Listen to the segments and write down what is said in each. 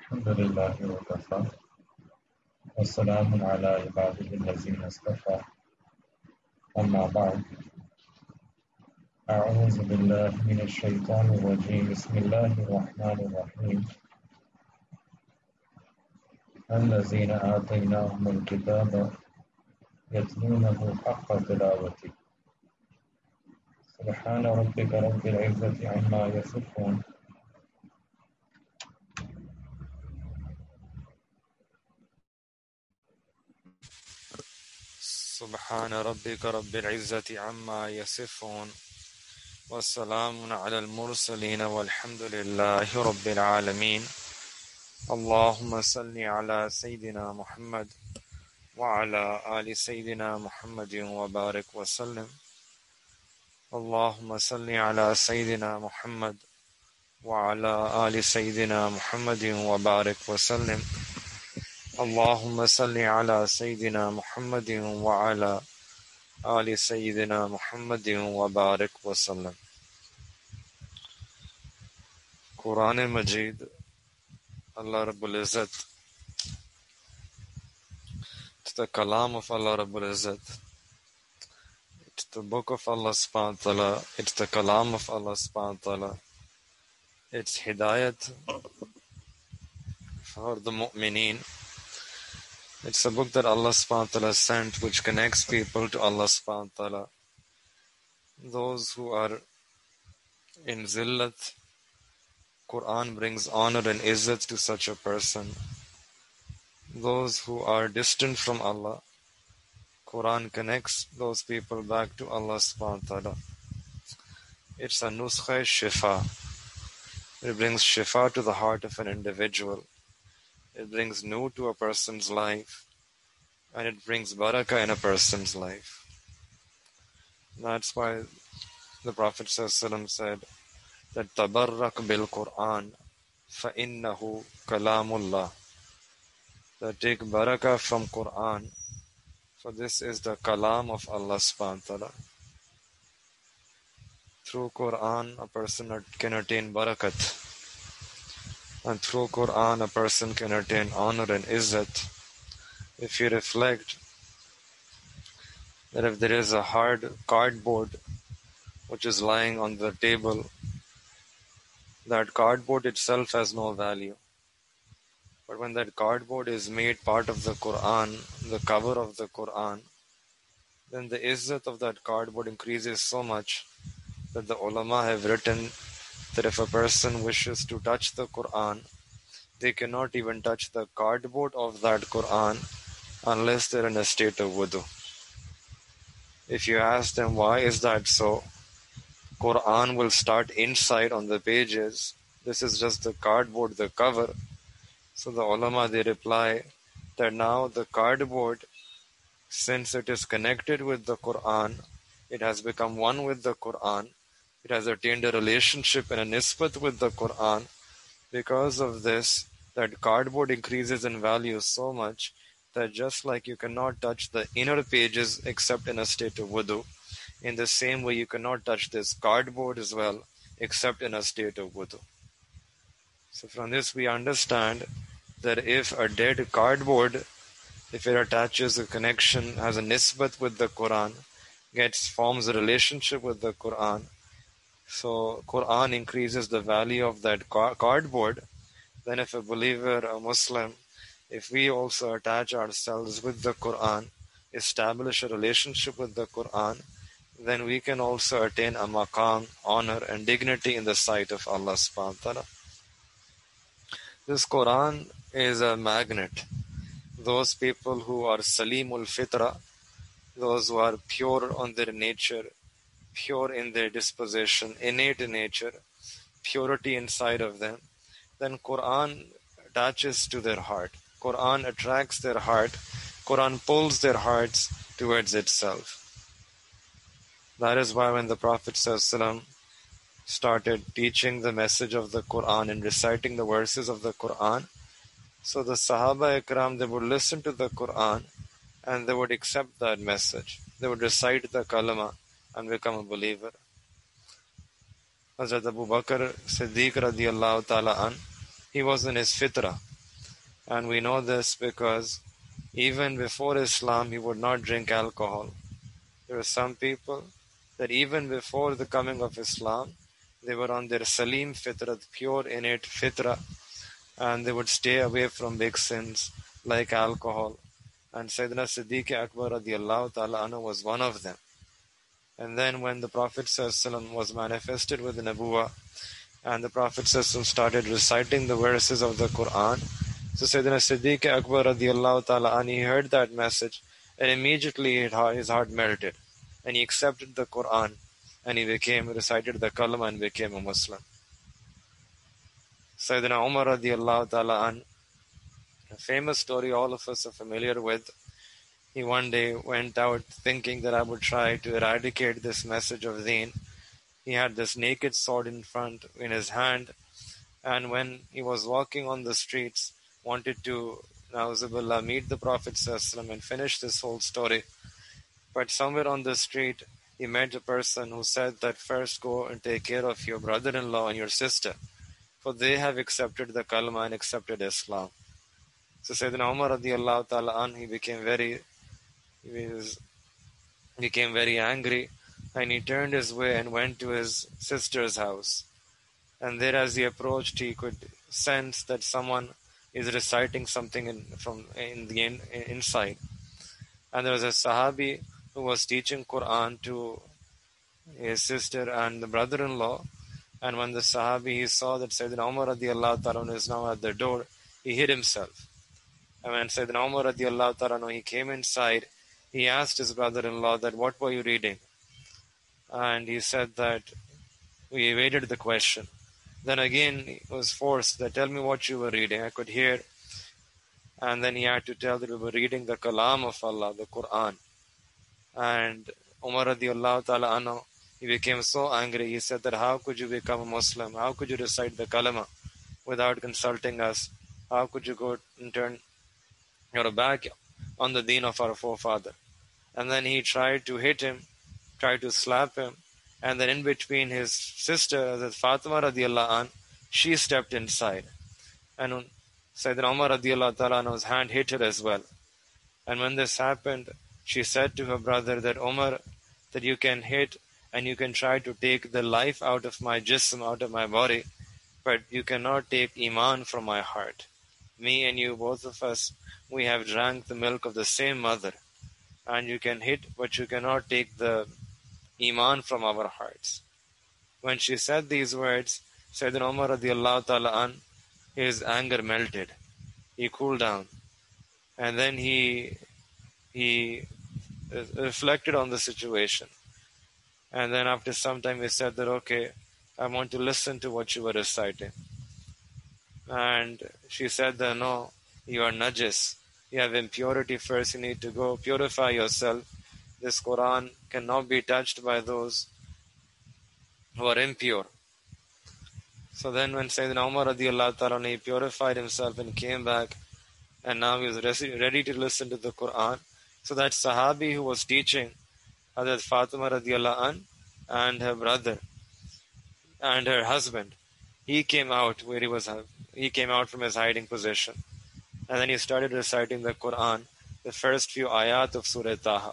الحمد لله وكفى والسلام على عباده الذين اصطفى أما بعد أعوذ بالله من الشيطان الرجيم بسم الله الرحمن الرحيم الذين آتيناهم الكتاب يتلونه حق تلاوته سبحان ربك رب العزة عما يصفون سبحان ربك رب العزة عما يصفون والسلام على المرسلين والحمد لله رب العالمين اللهم صل على سيدنا محمد وعلى آل سيدنا محمد وبارك وسلم اللهم صل على سيدنا محمد وعلى آل سيدنا محمد وبارك وسلم اللهم صل على سيدنا محمد وعلى آل سيدنا محمد وبارك وسلم. Quran Majid, Allah Rabbul Izzat, it's the Kalam of Allah Rabbul Izzat. It's the book of Allah subhanahu wa ta'ala. It's the Kalam of Allah subhanahu wa ta'ala. It's Hidayat for the Mu'mineen. It's a book that Allah subhanahu wa ta'ala sent which connects people to Allah subhanahu wa ta'ala. Those who are in Zillat, Quran brings honor and izzat to such a person. Those who are distant from Allah, Quran connects those people back to Allah subhanahu wa ta'ala. It's a nuskha shifa. It brings shifa to the heart of an individual. It brings nur to a person's life. And it brings barakah in a person's life. That's why the Prophet ﷺ said that tabarrak bil Quran fa innahu kalamullah. That take barakah from Quran, for this is the kalam of Allah subhanahu wa ta'ala. Through Quran a person can attain barakat, and through Quran a person can attain honor and izzat. If you reflect that if there is a hard cardboard which is lying on the table, that cardboard itself has no value. But when that cardboard is made part of the Quran, the cover of the Quran, then the izzat of that cardboard increases so much that the ulama have written that if a person wishes to touch the Quran, they cannot even touch the cardboard of that Quran unless they're in a state of wudu. If you ask them why is that so, Quran will start inside on the pages. This is just the cardboard, the cover. So the ulama, they reply that now the cardboard, since it is connected with the Quran, it has become one with the Quran. It has attained a relationship and a nisbat with the Quran. Because of this, that cardboard increases in value so much that just like you cannot touch the inner pages except in a state of wudu, in the same way you cannot touch this cardboard as well except in a state of wudu. So from this we understand that if a dead cardboard, if it attaches a connection, has a nisbat with the Quran, forms a relationship with the Quran, so Quran increases the value of that cardboard. Then if a believer, a Muslim, if we also attach ourselves with the Quran, establish a relationship with the Quran, then we can also attain a maqam, honor and dignity in the sight of Allah subhanahu wa ta'ala. This Quran is a magnet. Those people who are salimul fitra, those who are pure on their nature, pure in their disposition, innate in nature, purity inside of them, then Quran attaches to their heart. Quran attracts their heart. Quran pulls their hearts towards itself. That is why when the Prophet ﷺ started teaching the message of the Quran and reciting the verses of the Quran, so the Sahaba Ikram, they would listen to the Quran and they would accept that message. They would recite the kalama and become a believer. Hazrat Abu Bakr Siddiq radiallahu ta'ala an, he was in his fitrah. And we know this because even before Islam, he would not drink alcohol. There were some people that even before the coming of Islam, they were on their Salim Fitra, pure innate Fitra, and they would stay away from big sins like alcohol. And Sayyidina Siddiq Akbar radiallahu ta'ala anhu was one of them. And then when the Prophet ﷺ was manifested with the Nabuwa, and the Prophet ﷺ started reciting the verses of the Quran, so Sayyidina Siddiq Akbar radiallahu ta'ala anhu, he heard that message, and immediately his heart melted, and he accepted the Quran, and he recited the Kalama and became a Muslim. Sayyidina Umar radiallahu ta'ala anhu, a famous story all of us are familiar with. He one day went out thinking that I would try to eradicate this message of Deen. He had this naked sword in his hand, and when he was walking on the streets, wanted to, na'uzubillah, meet the Prophet ﷺ and finish this whole story. But somewhere on the street, he met a person who said that first go and take care of your brother-in-law and your sister, for they have accepted the kalma and accepted Islam. So Sayyidina Umar radiallahu ta'ala anhu, he became very angry, and he turned his way and went to his sister's house. And there, as he approached, he could sense that someone is reciting something inside. And there was a Sahabi who was teaching Quran to his sister and the brother-in-law. And when the Sahabi, he saw that Sayyidina Umar radiallahu ta'ala is now at the door, he hid himself. And when Sayyidina Umar radiallahu ta'ala, he came inside, he asked his brother-in-law that, what were you reading? And he said that we evaded the question. Then again, he was forced that, tell me what you were reading. I could hear. And then he had to tell that we were reading the Kalam of Allah, the Quran. And Umar radiallahu ta'ala anhu, he became so angry. He said that, how could you become a Muslim? How could you recite the Kalama without consulting us? How could you go and turn your back on the deen of our forefather? And then he tried to hit him, tried to slap him. And then in between, his sister, Fatima radiallahu anh, she stepped inside. And Sayyidina Umar radiallahu ta'ala anhu's hand hit her as well. And when this happened, she said to her brother that, Umar, that you can hit and you can try to take the life out of my jism, out of my body, but you cannot take iman from my heart. Me and you, both of us, we have drank the milk of the same mother. And you can hit, but you cannot take the iman from our hearts. When she said these words, Sayyidina Umar radiallahu ta'ala an, his anger melted. He cooled down. And then he reflected on the situation. And then after some time he said that, okay, I want to listen to what you were reciting. And she said that, no, you are najis. You have impurity first. You need to go purify yourself. This Quran cannot be touched by those who are impure. So then when Sayyidina Umar radiallahu ta'ala, he purified himself and came back, and now he was ready to listen to the Quran. So that Sahabi who was teaching Hazrat Fatima radiallahu anh and her brother and her husband, he came out from his hiding position. And then he started reciting the Quran, the first few ayat of Surah Taha.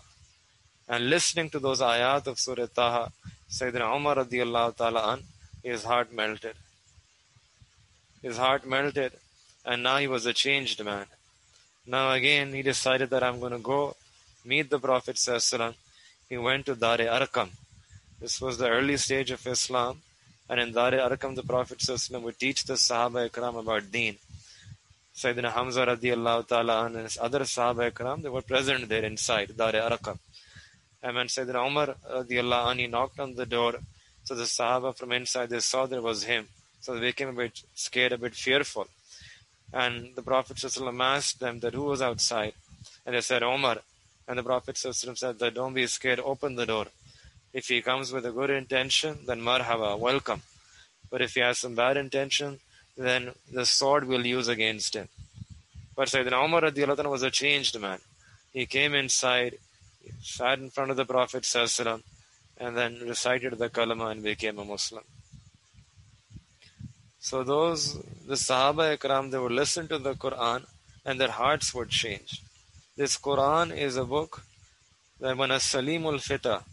And listening to those ayat of Surah Taha, Sayyidina Umar radiallahu ta'ala an, his heart melted. His heart melted, and now he was a changed man. Now again, he decided that I'm going to go meet the Prophet sallallahu alaihi wasallam. He went to Dar-e Arqam. This was the early stage of Islam. And in Dar-e Arqam, the Prophet sallallahu alaihi wasallam would teach the Sahaba Ikram about Deen. Sayyidina Hamza radiallahu ta'ala and his other Sahaba Ikram, they were present there inside Dar-e Arqam. And when Sayyidina Umar radiallahu anh, he knocked on the door, so the Sahaba from inside, they saw there was him. So they became a bit scared, a bit fearful. And the Prophet sallallahu alaihi wasallam asked them that who was outside. And they said, Umar. And the Prophet sallallahu alaihi wasallam said that don't be scared, open the door. If he comes with a good intention, then marhaba, welcome. But if he has some bad intention, then the sword will use against him. But Sayyidina Umar radiallahu anh was a changed man. He came inside, sat in front of the Prophet sallallahu alaihi wasallam, and then recited the kalama and became a Muslim. So the Sahaba Ikram, they would listen to the Quran, and their hearts would change. This Quran is a book that when a Salimul Fitra,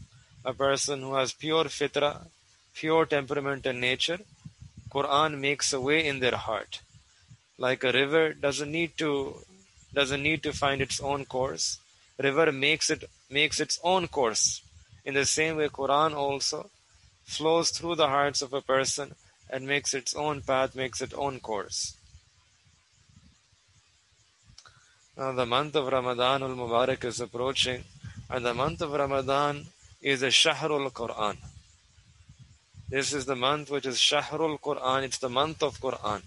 a person who has pure fitra, pure temperament and nature, Quran makes a way in their heart. Like a river doesn't need to find its own course. River makes its own course. In the same way, Quran also flows through the hearts of a person and makes its own path, makes its own course. Now the month of Ramadan al-Mubarak is approaching, and the month of Ramadan is a Shahrul Quran. This is the month which is Shahrul Quran. It's the month of Quran.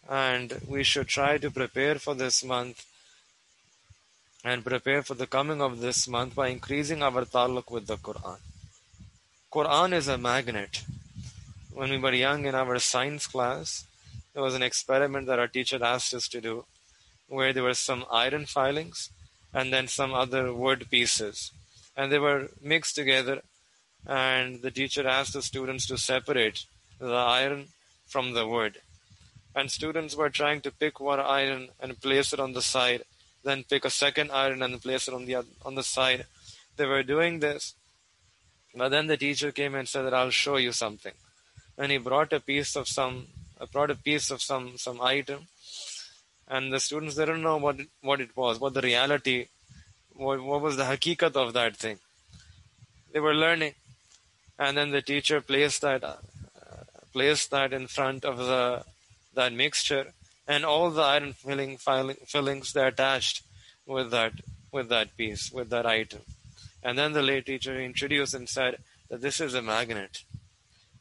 And we should try to prepare for this month and prepare for the coming of this month by increasing our taluk with the Quran. Quran is a magnet. When we were young in our science class, there was an experiment that our teacher asked us to do, where there were some iron filings and then some other wood pieces. And they were mixed together, and the teacher asked the students to separate the iron from the wood. And students were trying to pick one iron and place it on the side, then pick a second iron and place it on the side. They were doing this, but then the teacher came and said that I'll show you something. And he brought a piece of some item, and the students didn't know what it was, what the reality, what was the hakikat of that thing. They were learning, and then the teacher placed that in front of that mixture, and all the iron fillings they attached with that piece, with that item. And then the late teacher introduced and said that this is a magnet.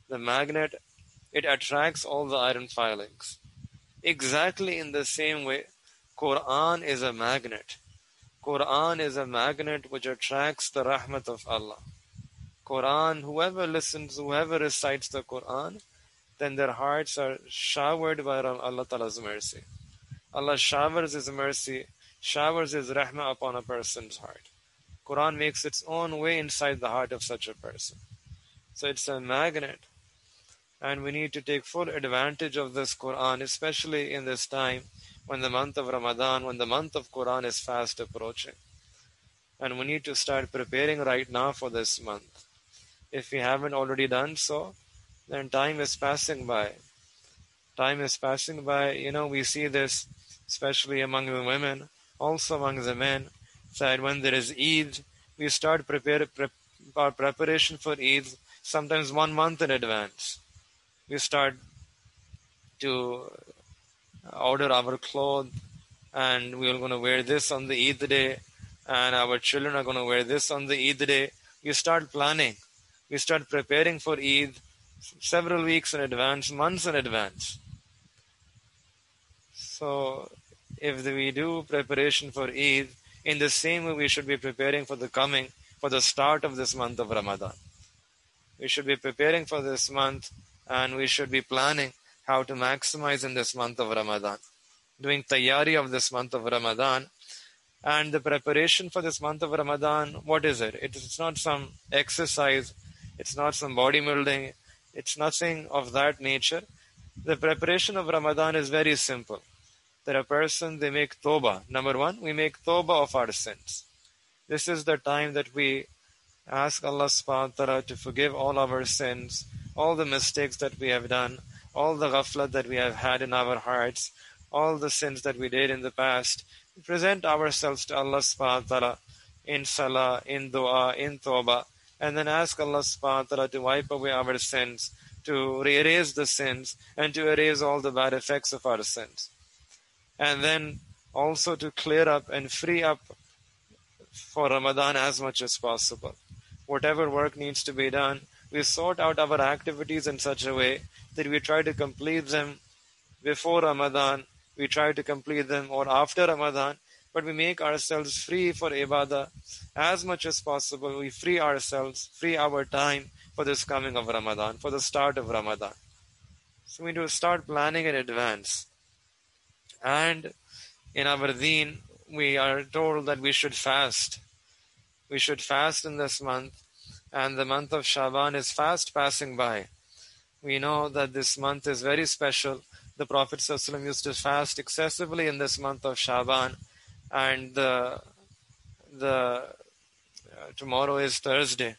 The magnet, it attracts all the iron filings. Exactly in the same way, Quran is a magnet. Quran is a magnet which attracts the rahmat of Allah. Quran, whoever listens, whoever recites the Quran, then their hearts are showered by Allah Ta'ala's mercy. Allah showers His mercy, showers His rahmah upon a person's heart. Quran makes its own way inside the heart of such a person. So it's a magnet. And we need to take full advantage of this Quran, especially in this time when the month of Ramadan, when the month of Quran is fast approaching. And we need to start preparing right now for this month. If we haven't already done so, then time is passing by. Time is passing by. We see this especially among the women, also among the men, that when there is Eid, we start our preparation for Eid sometimes 1 month in advance. We start to order our clothes, and we are going to wear this on the Eid day, and our children are going to wear this on the Eid day. We start planning. We start preparing for Eid several weeks in advance, months in advance. So if we do preparation for Eid, in the same way we should be preparing for the start of this month of Ramadan. We should be preparing for this month, and we should be planning how to maximize in this month of Ramadan. Doing tayyari of this month of Ramadan. And the preparation for this month of Ramadan, what is it? It's not some exercise. It's not some bodybuilding. It's nothing of that nature. The preparation of Ramadan is very simple. That a person, they make tawbah. Number one, we make tawbah of our sins. This is the time that we ask Allah subhanahu wa ta'ala to forgive all our sins, all the mistakes that we have done, all the ghaflat that we have had in our hearts, all the sins that we did in the past. We present ourselves to Allah subhanahu wa ta'ala in salah, in dua, in tawbah, and then ask Allah subhanahu wa ta'ala to wipe away our sins, to erase the sins, and to erase all the bad effects of our sins. And then also to clear up and free up for Ramadan as much as possible. Whatever work needs to be done, we sort out our activities in such a way that we try to complete them before Ramadan, we try to complete them or after Ramadan, but we make ourselves free for ibadah as much as possible. We free ourselves, free our time for this coming of Ramadan, for the start of Ramadan. So we need to start planning in advance. And in our deen, we are told that we should fast. We should fast in this month, and the month of Shaban is fast passing by. We know that this month is very special the Prophet ﷺ used to fast excessively in this month of Shaban, and tomorrow is Thursday.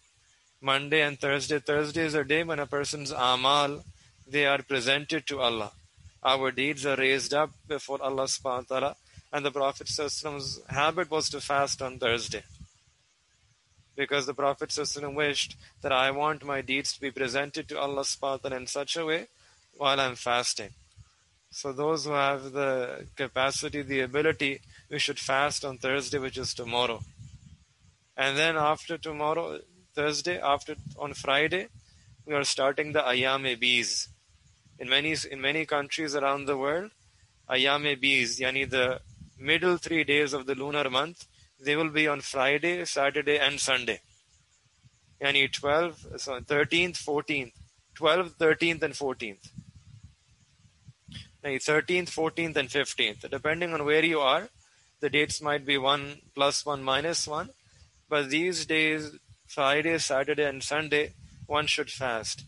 Monday and Thursday. Thursday is a day when a person's amal, they are presented to Allah. Our deeds are raised up before Allah subhanahu wa ta'ala, and the Prophet ﷺ's habit was to fast on Thursday. Because the Prophet ﷺ wished that I want my deeds to be presented to Allah subhanahu wa ta'ala in such a way while I'm fasting. So those who have the capacity, the ability, we should fast on Thursday, which is tomorrow. And then after tomorrow, Thursday, on Friday, we are starting the Ayyam-e-Beez. In many countries around the world, Ayyam-e-Beez, yani the middle 3 days of the lunar month, they will be on Friday, Saturday, and Sunday. Yani 13th, 14th, 12th, 13th, and 14th. 13th, 14th, and 15th. Depending on where you are, the dates might be 1 plus 1 minus 1. But these days, Friday, Saturday, and Sunday, one should fast.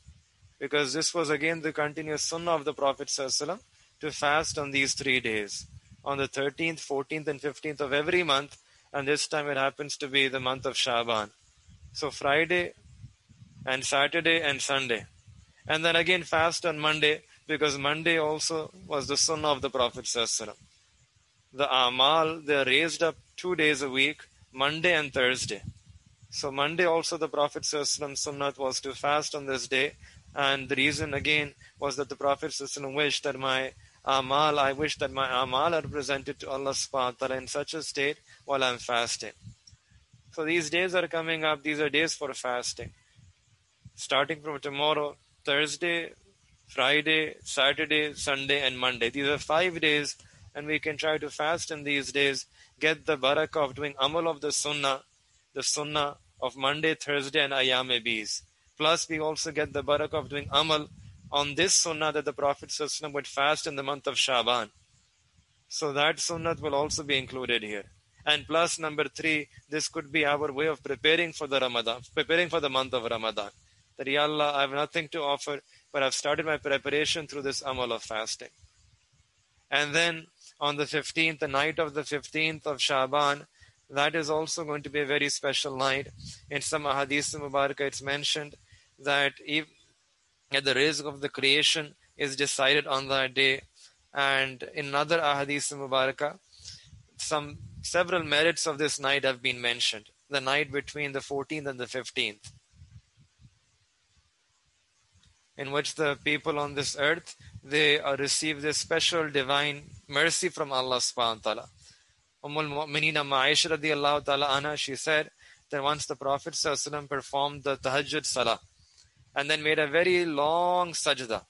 Because this was again the continuous sunnah of the Prophet ﷺ to fast on these 3 days. On the 13th, 14th, and 15th of every month. And this time it happens to be the month of Shaban. So Friday and Saturday and Sunday. And then again fast on Monday, because Monday also was the sunnah of the Prophet ﷺ. The amal, they are raised up 2 days a week, Monday and Thursday. So Monday also the Prophet ﷺ's sunnah was to fast on this day. And the reason again was that the Prophet ﷺ wished that I wish that my amal are presented to Allah subhanahu wa ta'ala in such a state while I'm fasting. So these days are coming up, these are days for fasting. Starting from tomorrow, Thursday, Friday, Saturday, Sunday, and Monday. These are 5 days, and we can try to fast in these days, get the barakah of doing amal of the sunnah of Monday, Thursday, and Ayyam-e-Beez. Plus, we also get the barakah of doing amal on this sunnah that the Prophet ﷺ would fast in the month of Shaban. So that sunnah will also be included here. And plus, number 3, this could be our way of preparing for the month of Ramadan. That, Ya Allah, I have nothing to offer, but I've started my preparation through this amal of fasting. And then on the 15th, the night of the 15th of Shaban, that is also going to be a very special night. In some ahadith mubarakah, it's mentioned that the rizq of the creation is decided on that day. And in another ahadith mubarakah, several merits of this night have been mentioned. The night between the 14th and the 15th, in which the people on this earth, they receive this special divine mercy from Allah subhanahu wa ta'ala. Ummul Mu'mineen Aisha radiallahu ta'ala anha, she said that once the Prophet ﷺ performed the tahajjud salah and then made a very long sajda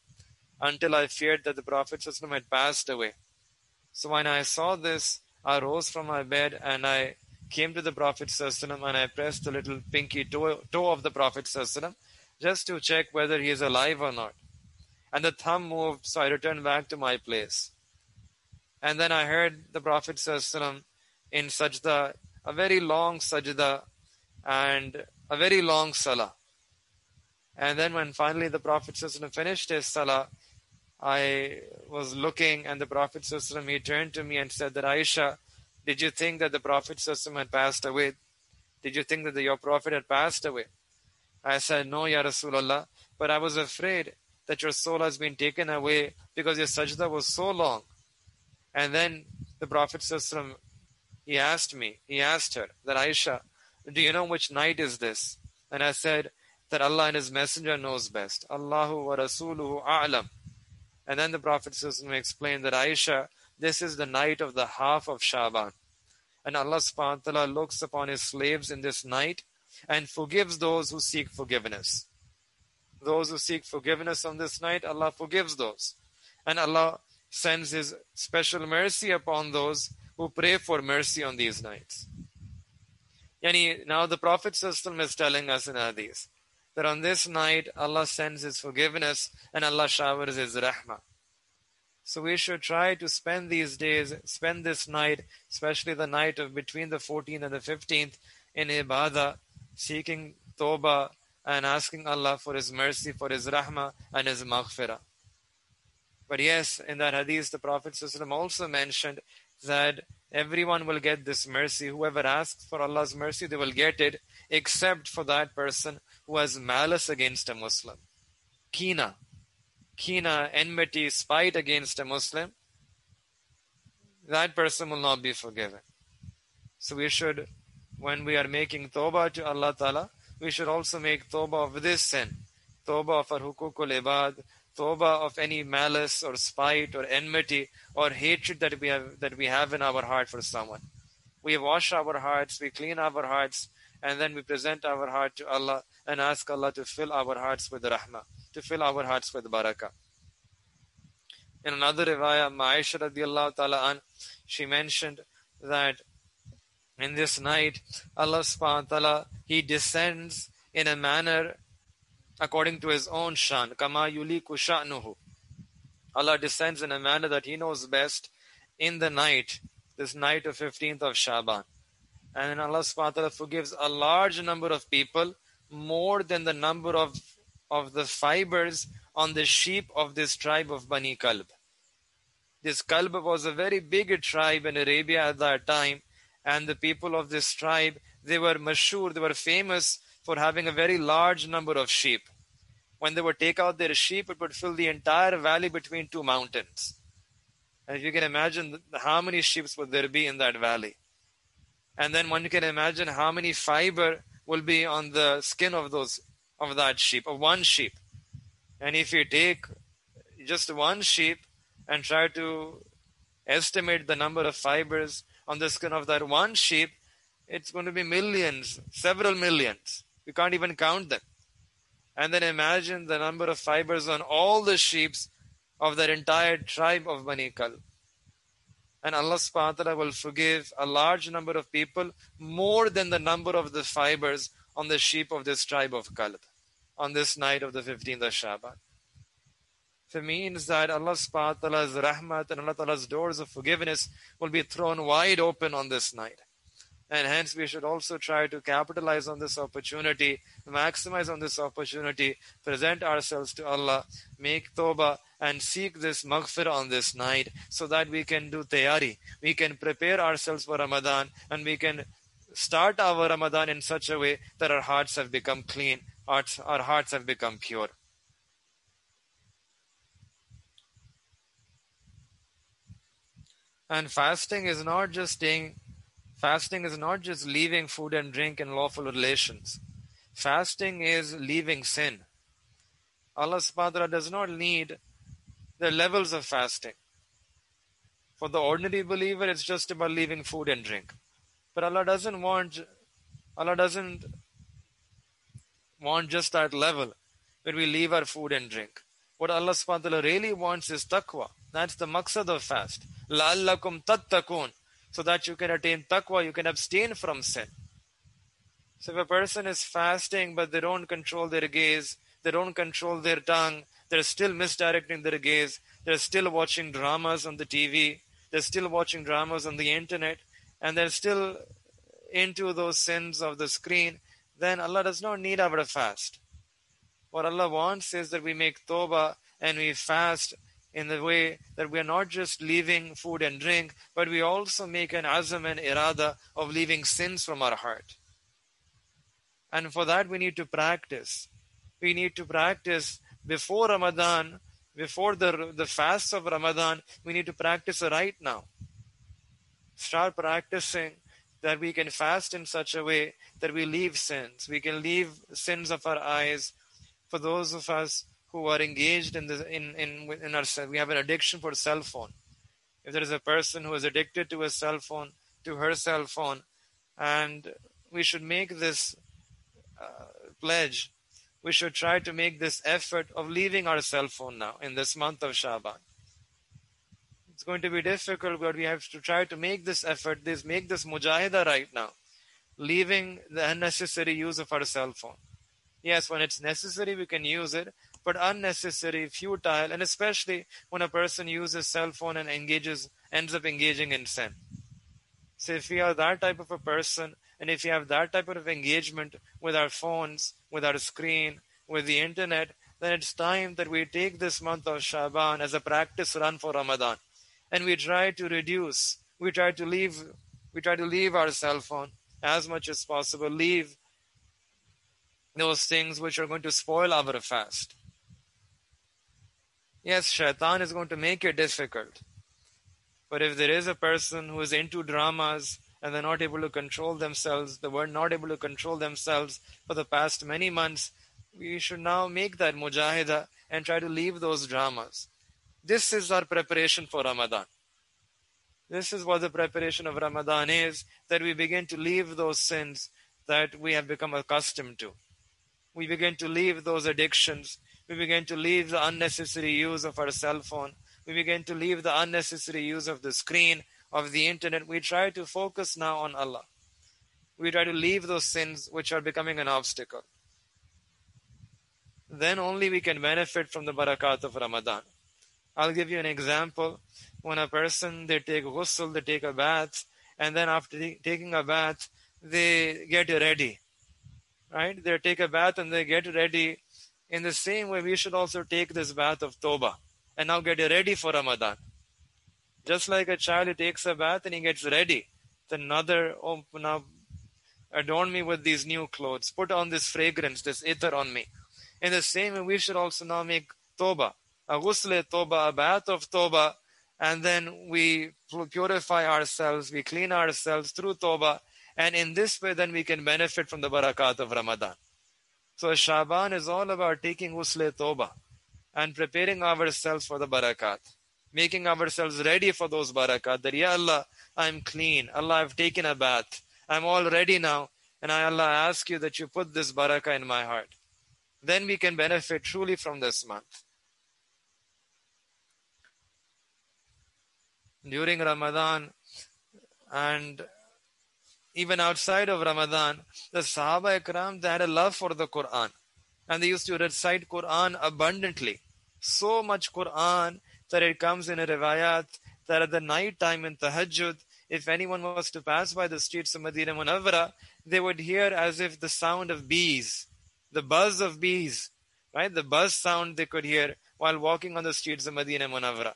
until I feared that the Prophet ﷺ had passed away. So when I saw this, I rose from my bed and I came to the Prophet ﷺ and I pressed the little pinky toe of the Prophet ﷺ just to check whether he is alive or not. And the thumb moved, so I returned back to my place. And then I heard the Prophet ﷺ in sajda, a very long sajda and a very long salah. And then when finally the Prophet ﷺ finished his salah, I was looking and the Prophet ﷺ, he turned to me and said that, Aisha, did you think that the Prophet ﷺ had passed away? Did you think that your Prophet had passed away? I said, no, Ya Rasulullah, but I was afraid that your soul has been taken away because your sajda was so long. And then the Prophet ﷺ, he asked her, that Aisha, do you know which night is this? And I said that Allah and His Messenger knows best. Allahu wa Rasuluhu a'lam. And then the Prophet ﷺ explained that, Aisha, this is the night of the half of Shaban. And Allah subhanahu wa ta'ala looks upon His slaves in this night and forgives those who seek forgiveness. Those who seek forgiveness on this night, Allah forgives those. And Allah sends His special mercy upon those who pray for mercy on these nights. Now the Prophet ﷺ is telling us in hadith that on this night Allah sends His forgiveness and Allah showers His rahmah. So we should try to spend these days, spend this night, especially the night of between the 14th and the 15th, in ibadah, seeking tawbah and asking Allah for His mercy, for His rahmah and His maghfirah. But yes, in that hadith, the Prophet ﷺ also mentioned that everyone will get this mercy. Whoever asks for Allah's mercy, they will get it, except for that person who has malice against a Muslim. Kina, enmity, spite against a Muslim, that person will not be forgiven. So we should, when we are making tawbah to Allah Ta'ala, we should also make tawbah of this sin. Tawbah of our hukukul ibad, tawbah of any malice or spite or enmity or hatred that we have in our heart for someone. We wash our hearts, we clean our hearts, and then we present our heart to Allah and ask Allah to fill our hearts with rahmah, to fill our hearts with barakah. In another riwayah, Aisha radiallahu ta'ala an, she mentioned that in this night, Allah subhanahu wa ta'ala, He descends in a manner according to His own shan. Kama yuliku sha'nuhu. Allah descends in a manner that He knows best in the night, this night of 15th of Shaban. And then Allah subhanahu wa ta'ala forgives a large number of people, more than the number of the fibers on the sheep of this tribe of Bani Kalb. This Kalb was a very big tribe in Arabia at that time. And the people of this tribe, they were mashhur, they were famous for having a very large number of sheep. When they would take out their sheep, it would fill the entire valley between two mountains. And if you can imagine how many sheep would there be in that valley. And then one can imagine how many fiber will be on the skin of that sheep, of one sheep. And if you take just one sheep and try to estimate the number of fibers on the skin of that one sheep, it's going to be millions, several millions. We can't even count them. And then imagine the number of fibers on all the sheep of that entire tribe of Bani Kalb. And Allah subhanahu wa ta'ala will forgive a large number of people, more than the number of the fibers on the sheep of this tribe of Kalb, on this night of the 15th of Shaban. It means that Allah subhanahu wa ta'ala's rahmat and Allah ta'ala's doors of forgiveness will be thrown wide open on this night. And hence we should also try to capitalize on this opportunity, maximize on this opportunity, present ourselves to Allah, make tawbah and seek this maghfirah on this night so that we can do tayari. We can prepare ourselves for Ramadan and we can start our Ramadan in such a way that our hearts have become clean, our hearts have become pure. And fasting is not just leaving food and drink and lawful relations. Fasting is leaving sin. Allah subhanahu wa ta'ala does not need the levels of fasting. For the ordinary believer, it's just about leaving food and drink. But Allah doesn't want just that level where we leave our food and drink. What Allah subhanahu wa ta'ala really wants is taqwa. That's the maqsad of fast. لَعَلَّكُمْ تَتَّقُونَ. So that you can attain taqwa, you can abstain from sin. So if a person is fasting but they don't control their gaze, they don't control their tongue, they're still misdirecting their gaze, they're still watching dramas on the TV, they're still watching dramas on the internet, and they're still into those sins of the screen, then Allah does not need our fast. What Allah wants is that we make tawbah and we fast in the way that we are not just leaving food and drink, but we also make an azam and irada of leaving sins from our heart. And for that we need to practice. We need to practice before Ramadan, before the fasts of Ramadan, we need to practice right now. Start practicing that we can fast in such a way that we leave sins. We can leave sins of our eyes. For those of us who are engaged in our, we have an addiction for cell phone. If there is a person who is addicted to a cell phone, to her cell phone, and we should make this pledge, we should try to make this effort of leaving our cell phone now in this month of Shaban. It's going to be difficult, but we have to try to make this effort, make this mujahidah right now, leaving the unnecessary use of our cell phone. Yes, when it's necessary, we can use it, but unnecessary, futile, and especially when a person uses cell phone and ends up engaging in sin. So if we are that type of a person, and if you have that type of engagement with our phones, with our screen, with the internet, then it's time that we take this month of Shaban as a practice run for Ramadan. And we try to reduce, we try to leave our cell phone as much as possible, leave those things which are going to spoil our fast. Yes, shaitan is going to make it difficult. But if there is a person who is into dramas and they're not able to control themselves, they were not able to control themselves for the past many months, we should now make that mujahida and try to leave those dramas. This is our preparation for Ramadan. This is what the preparation of Ramadan is, that we begin to leave those sins that we have become accustomed to. We begin to leave those addictions. We begin to leave the unnecessary use of our cell phone. We begin to leave the unnecessary use of the screen, of the internet. We try to focus now on Allah. We try to leave those sins which are becoming an obstacle. Then only we can benefit from the barakat of Ramadan. I'll give you an example. When a person, they take ghusl, they take a bath, and then after taking a bath, they get ready. Right? They take a bath and they get ready. In the same way, we should also take this bath of Tawbah and now get ready for Ramadan. Just like a child who takes a bath and he gets ready. Then another, now adorn me with these new clothes. Put on this fragrance, this ithr on me. In the same way, we should also now make Tawbah. A ghusl Tawbah, a bath of Tawbah. And then we purify ourselves, we clean ourselves through Tawbah. And in this way, then we can benefit from the barakat of Ramadan. So Shaban is all about taking ghusl Tawbah and preparing ourselves for the barakat. Making ourselves ready for those barakat. That, Ya Allah, I'm clean. Allah, I've taken a bath. I'm all ready now. And Allah, I ask you that you put this barakah in my heart. Then we can benefit truly from this month. During Ramadan and even outside of Ramadan, the Sahaba Ikram, they had a love for the Quran. And they used to recite Quran abundantly. So much Quran that it comes in a riwayat that at the night time in Tahajjud, if anyone was to pass by the streets of Medina Munawwara, they would hear as if the sound of bees, the buzz of bees, right? The buzz sound they could hear while walking on the streets of Medina Munawwara.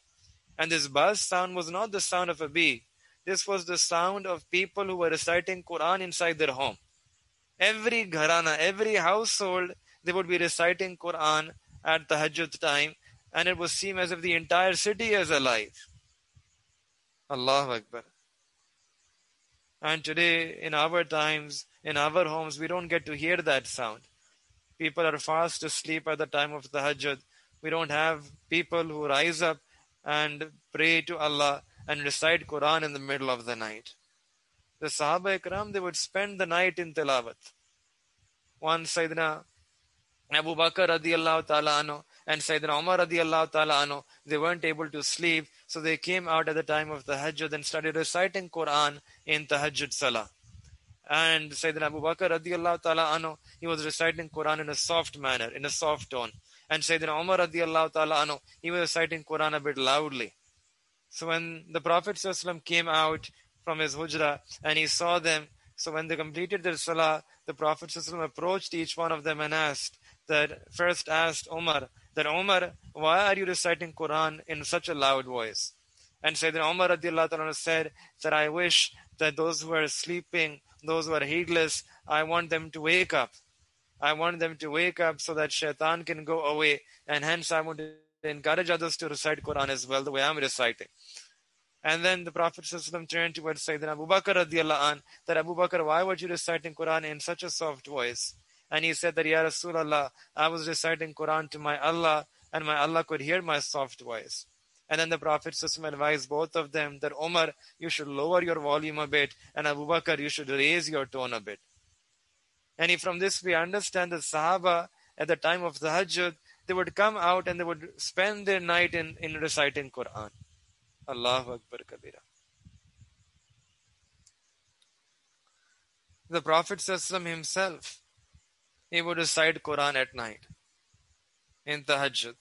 And this buzz sound was not the sound of a bee. This was the sound of people who were reciting Quran inside their home. Every gharana, every household, they would be reciting Quran at Tahajjud time, and it would seem as if the entire city is alive. Allahu Akbar. And today, in our times, in our homes, we don't get to hear that sound. People are fast asleep at the time of Tahajjud. We don't have people who rise up and pray to Allah and recite Quran in the middle of the night. The Sahaba Ikram, they would spend the night in tilawat. Once Sayyidina Abu Bakr radiallahu ta'ala anhu and Sayyidina Umar radiallahu ta'ala anhu, they weren't able to sleep, so they came out at the time of Tahajjud and started reciting Quran in Tahajjud Salah. And Sayyidina Abu Bakr radiallahu ta'ala anhu, he was reciting Quran in a soft manner, in a soft tone. And Sayyidina Umar radiallahu ta'ala anhu, he was reciting Quran a bit loudly. So when the Prophet ﷺ came out from his hujra and he saw them, so when they completed their salah, the Prophet ﷺ approached each one of them and asked Umar, that Umar, why are you reciting Quran in such a loud voice? And Sayyidina Umar radiallahu ta'ala said that I wish that those who are sleeping, those who are heedless, I want them to wake up. I want them to wake up so that shaitan can go away, and hence I want to encourage others to recite Quran as well the way I'm reciting. And then the Prophet ﷺ turned towards Sayyidina Abu Bakr radiallahu anh, that Abu Bakr, why were you reciting Quran in such a soft voice? And he said that, Ya Rasulullah, I was reciting Quran to my Allah, and my Allah could hear my soft voice. And then the Prophet ﷺ advised both of them that, Umar, you should lower your volume a bit, and Abu Bakr, you should raise your tone a bit. And from this we understand that Sahaba, at the time of Tahajjud, they would come out and they would spend their night in reciting Quran. Allahu Akbar Kabira. The Prophet ﷺ himself, he would recite Quran at night in Tahajjud.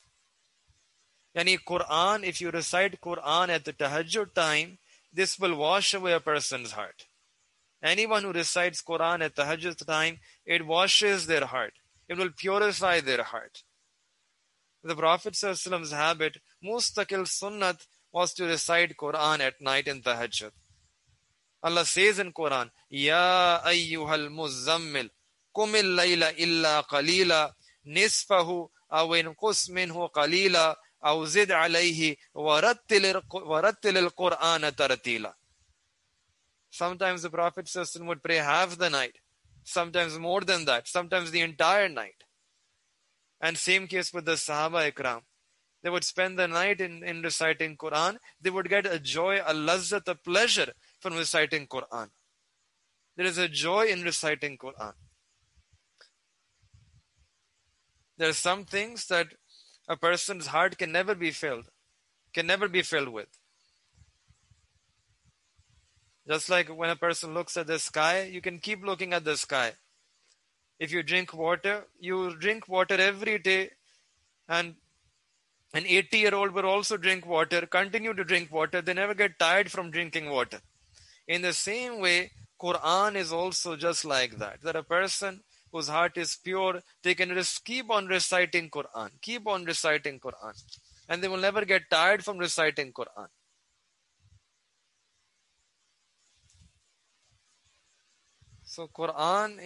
Yani Quran, if you recite Quran at the Tahajjud time, this will wash away a person's heart. Anyone who recites Quran at Tahajjud time, it washes their heart. It will purify their heart. The Prophet's habit, mustaqil sunnat, was to recite Quran at night in tahajjud. Allah says in Quran, Ya ayyuhal muzammil, qumil layla illa qalila, nisfahu aw inqus minhu qalila, aw zid alayhi warattilil Qur'ana tartila. Sometimes the Prophet would pray half the night, sometimes more than that, sometimes the entire night. And same case with the Sahaba Ikram. They would spend the night in reciting Quran. They would get a joy, a lazzat, a pleasure from reciting Quran. There is a joy in reciting Quran. There are some things that a person's heart can never be filled with. Just like when a person looks at the sky, you can keep looking at the sky. If you drink water, you drink water every day, and an 80-year-old will also drink water, continue to drink water. They never get tired from drinking water. In the same way, Quran is also just like that. That a person whose heart is pure, they can just keep on reciting Quran. And they will never get tired from reciting Quran. So Quran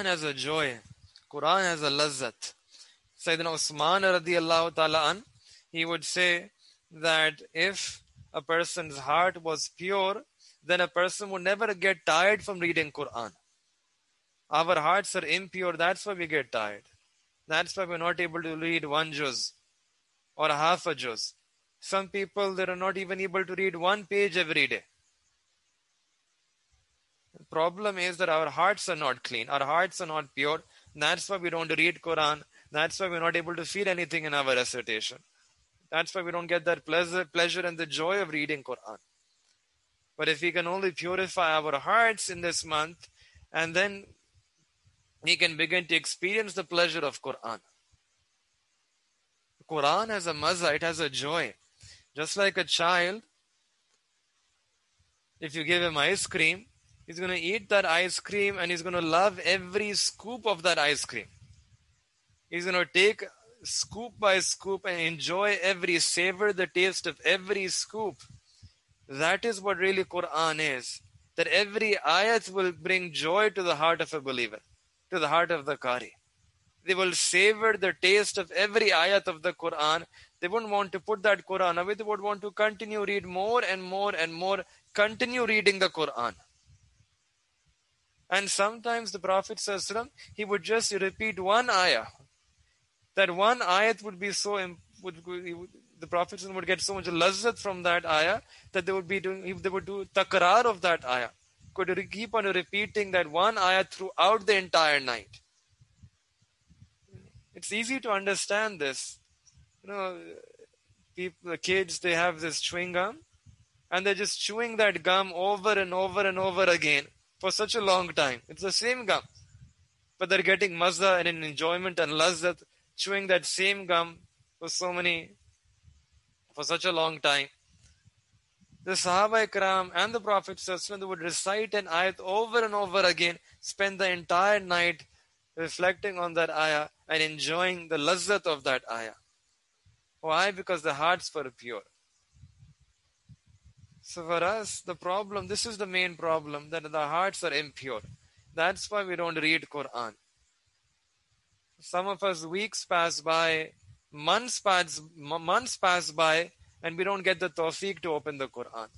has a joy. Quran has a lazzat. Sayyidina Usman radiyallahu ta'ala an, he would say that if a person's heart was pure, then a person would never get tired from reading Quran. Our hearts are impure, that's why we get tired. That's why we're not able to read one juz or half a juz. Some people, they are not even able to read one page every day. The problem is that our hearts are not clean. Our hearts are not pure. That's why we don't read Quran. That's why we're not able to feel anything in our recitation. That's why we don't get that pleasure and the joy of reading Quran. But if we can only purify our hearts in this month, and then we can begin to experience the pleasure of Quran. Quran has a mazza, it has a joy. Just like a child, if you give him ice cream, he's going to eat that ice cream and he's going to love every scoop of that ice cream. He's going to take scoop by scoop and enjoy savor the taste of every scoop. That is what really Quran is. That every ayat will bring joy to the heart of a believer, to the heart of the Qari. They will savor the taste of every ayat of the Quran. They wouldn't want to put that Quran away. They would want to continue read more and more and more. Continue reading the Quran. And sometimes the Prophet ﷺ, he would just repeat one ayah. That one ayat would be so, the Prophet ﷺ would get so much lazzat from that ayah that they would do takrar of that ayah. Could keep on repeating that one ayah throughout the entire night. It's easy to understand this. The kids, they have this chewing gum and they're just chewing that gum over and over and over again for such a long time. It's the same gum, but they're getting mazza and an enjoyment and lazzat chewing that same gum for such a long time. The Sahaba Ikram and the Prophet ﷺ, they would recite an ayat over and over again, spend the entire night reflecting on that ayah and enjoying the lazzat of that ayah. Why? Because the hearts were pure. So for us, this is the main problem, that the hearts are impure. That's why we don't read Quran. Some of us, weeks pass by, months pass by, and we don't get the tawfiq to open the Quran.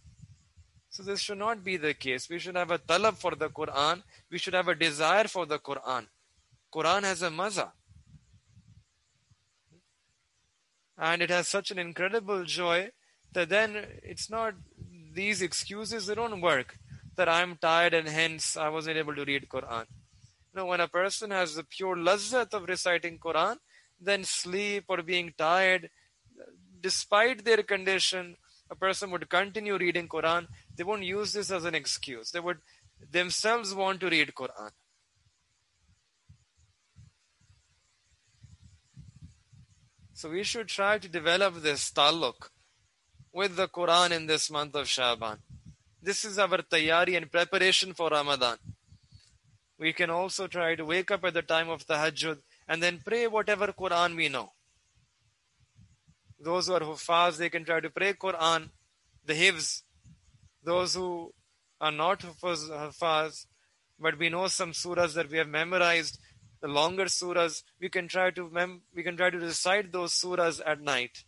So this should not be the case. We should have a talab for the Quran. We should have a desire for the Quran. Quran has a mazza. And it has such an incredible joy that then it's not, these excuses, they don't work. That I'm tired and hence I wasn't able to read Quran. When a person has the pure lazzat of reciting Quran, then sleep or being tired, despite their condition, a person would continue reading Quran. They won't use this as an excuse. They would themselves want to read Quran. So we should try to develop this taluk with the Quran in this month of Shaban. This is our tayyari and preparation for Ramadan. We can also try to wake up at the time of tahajjud and then pray whatever Quran we know. Those who are Hufaz, they can try to pray Quran, the Hifz. Those who are not Hufaz, but we know some surahs that we have memorized, the longer surahs, we can try to recite those surahs at night.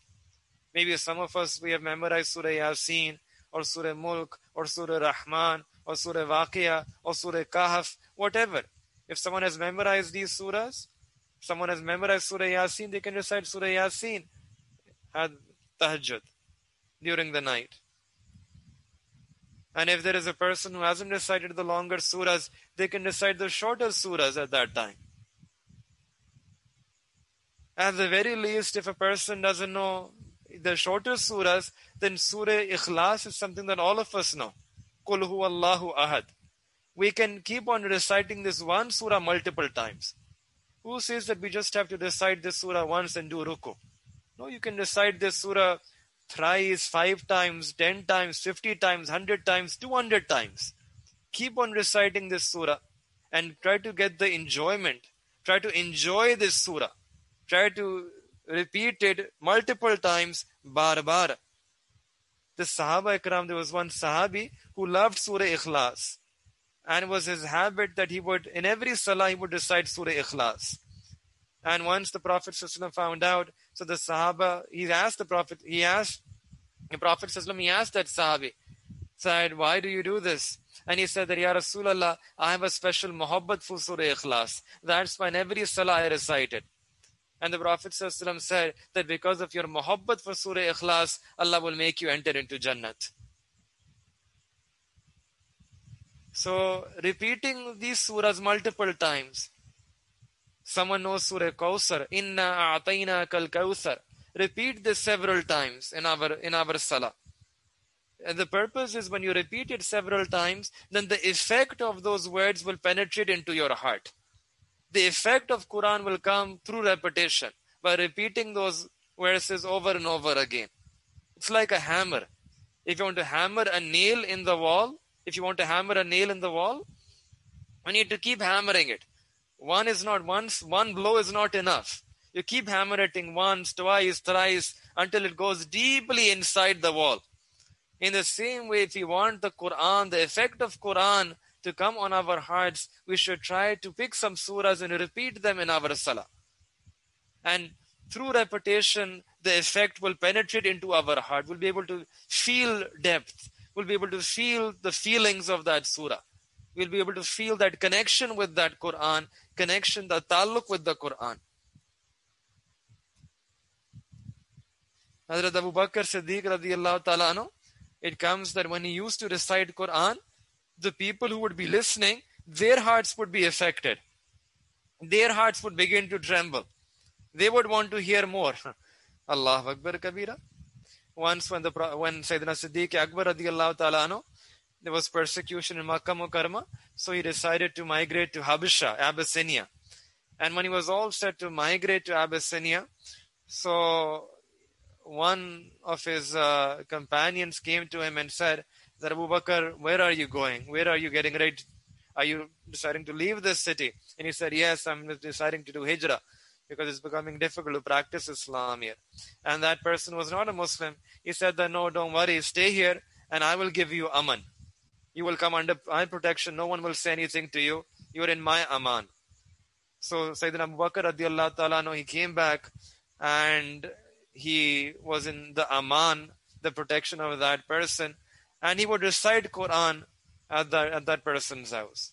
Maybe some of us, we have memorized Surah Yasin, or Surah Mulk, or Surah Rahman, or Surah Waqia, or Surah Kahf, whatever. If someone has memorized these surahs, someone has memorized Surah Yasin, they can recite Surah Yasin at tahajjud during the night. And if there is a person who hasn't recited the longer surahs, they can recite the shorter surahs at that time. At the very least, if a person doesn't know the shorter surahs, then Surah Ikhlas is something that all of us know. Qul huwallahu ahad. We can keep on reciting this one surah multiple times. Who says that we just have to recite this surah once and do ruku? No, you can recite this surah thrice, 5 times, 10 times, 50 times, 100 times, 200 times. Keep on reciting this surah and try to get the enjoyment. Try to enjoy this surah. Try to repeat it multiple times, bar. The Sahaba Ikram, there was one Sahabi who loved Surah Ikhlas. And it was his habit that he would, in every salah, he would recite Surah Ikhlas. And once the Prophet ﷺ found out, so the Sahaba, he asked that Sahabi, said, why do you do this? And he said that, Ya Rasulallah, I have a special muhabbat for Surah Ikhlas. That's why in every salah I recite it. And the Prophet ﷺ said that because of your muhabbat for Surah Ikhlas, Allah will make you enter into Jannat. So, repeating these surahs multiple times. Someone knows Surah Kawthar. Inna a'tayna kal Kawthar. Repeat this several times in our salah. And the purpose is when you repeat it several times, then the effect of those words will penetrate into your heart. The effect of Quran will come through repetition, by repeating those verses over and over again. It's like a hammer. If you want to hammer a nail in the wall, we need to keep hammering it. One blow is not enough. You keep hammering once, twice, thrice, until it goes deeply inside the wall. In the same way, if you want the Quran, the effect of Quran to come on our hearts, we should try to pick some surahs and repeat them in our salah. And through repetition, the effect will penetrate into our heart. We'll be able to feel depth. We'll be able to feel the feelings of that surah. We'll be able to feel that connection with that Quran, the ta'alluq with the Quran. Hazrat Abu Bakr Siddiq radiyallahu ta'ala anhu, it comes that when he used to recite Quran, the people who would be listening, their hearts would be affected. Their hearts would begin to tremble. They would want to hear more. Allahu Akbar Kabira. Once when Sayyidina Siddiq Akbar radiyallahu ta'ala anhu, there was persecution in Makkah Mukarramah, so he decided to migrate to Habasha, Abyssinia. And when he was all set to migrate to Abyssinia, so one of his companions came to him and said that, Abu Bakr, where are you going? Where are you getting ready? Are you deciding to leave this city? And he said, yes, I'm deciding to do hijrah because it's becoming difficult to practice Islam here. And that person was not a Muslim. He said that, no, don't worry, stay here and I will give you aman. You will come under my protection. No one will say anything to you. You are in my aman. So Sayyidina Abu Bakr radiallahu ta'ala anhu, he came back and he was in the aman, the protection of that person. And he would recite Quran at that person's house.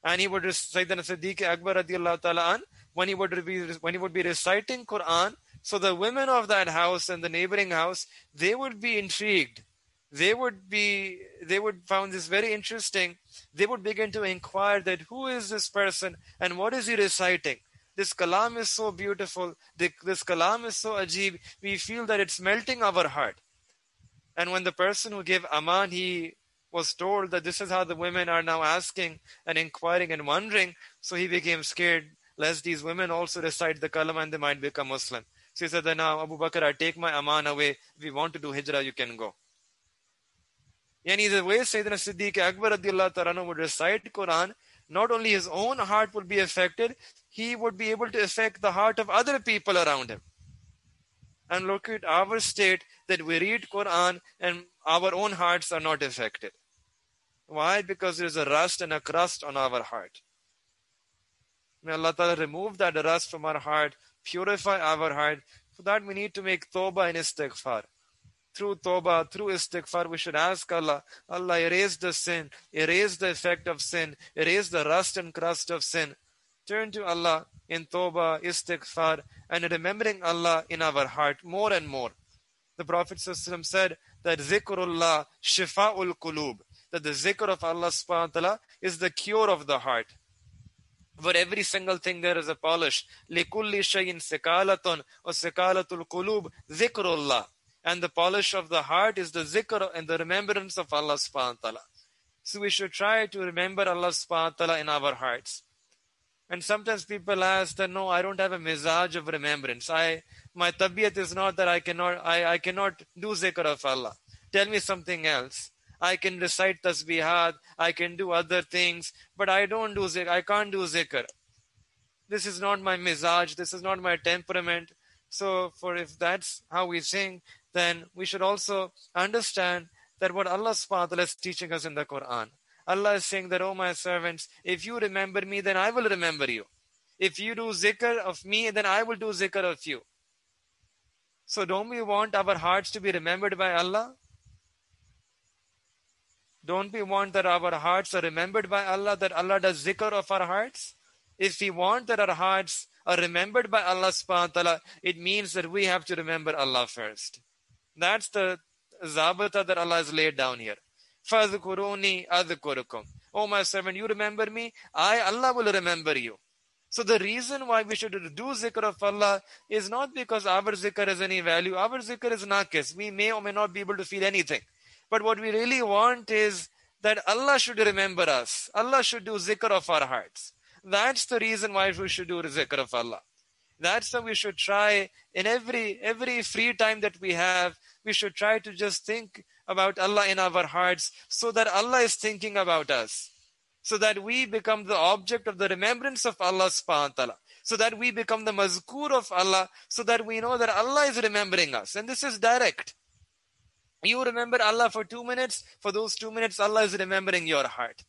And he would Sayyidina Siddiq Akbar radiallahu ta'ala anhu, when he would be reciting Quran, so the women of that house and the neighboring house, they would be intrigued. They would find this very interesting. They would begin to inquire that who is this person and what is he reciting? This kalam is so beautiful. This kalam is so ajib. We feel that it's melting our heart. And when the person who gave aman, he was told that this is how the women are now asking and inquiring and wondering, so he became scared lest these women also recite the kalam and they might become Muslim. So he said that, now Abu Bakr, I take my aman away. If you want to do hijrah, you can go. Yani the way Sayyidina Siddiq Akbar radiallahu ta'ala would recite Quran, not only his own heart will be affected, he would be able to affect the heart of other people around him. And look at our state that we read Quran and our own hearts are not affected. Why? Because there is a rust and a crust on our heart. May Allah Ta'ala remove that rust from our heart, purify our heart. For that we need to make tawbah and istighfar. Through tawbah, through istighfar, we should ask Allah, Allah, erase the sin, erase the effect of sin, erase the rust and crust of sin. Turn to Allah in tawbah, istighfar, and remembering Allah in our heart more and more. The Prophet ﷺ said that zikrullah shifa'ul qulub, that the zikr of Allah subhanahu wa ta'ala is the cure of the heart. For every single thing there is a polish. Likulli shayin sikalatun or sikalatul qulub zikrullah. And the polish of the heart is the zikr and the remembrance of Allah subhanahu wa ta'ala. So we should try to remember Allah subhanahu wa ta'ala in our hearts. And sometimes people ask that, no, I don't have a mizaj of remembrance. My tabiyat is not that I cannot do zikr of Allah. Tell me something else. I can recite tasbihat, I can do other things, but I don't do zikr. I can't do zikr. This is not my mizaj, this is not my temperament. So if that's how we think, then we should also understand that what Allah subhanahu wa ta'ala is teaching us in the Quran. Allah is saying that, oh my servants, if you remember me, then I will remember you. If you do zikr of me, then I will do zikr of you. So don't we want our hearts to be remembered by Allah? Don't we want that our hearts are remembered by Allah, that Allah does zikr of our hearts? If we want that our hearts are remembered by Allah subhanahu wa ta'ala, it means that we have to remember Allah first. That's the zabata that Allah has laid down here. فَذْكُرُونِي أَذْكُرُكُمْ. Oh my servant, you remember me, Allah will remember you. So the reason why we should do zikr of Allah is not because our zikr has any value. Our zikr is naqis. We may or may not be able to feel anything. But what we really want is that Allah should remember us. Allah should do zikr of our hearts. That's the reason why we should do zikr of Allah. That's why we should try in every free time that we have, we should try to just think about Allah in our hearts so that Allah is thinking about us. So that we become the object of the remembrance of Allah subhanahu wa ta'ala. So that we become the mazkur of Allah, so that we know that Allah is remembering us. And this is direct. You remember Allah for 2 minutes, for those 2 minutes Allah is remembering your heart.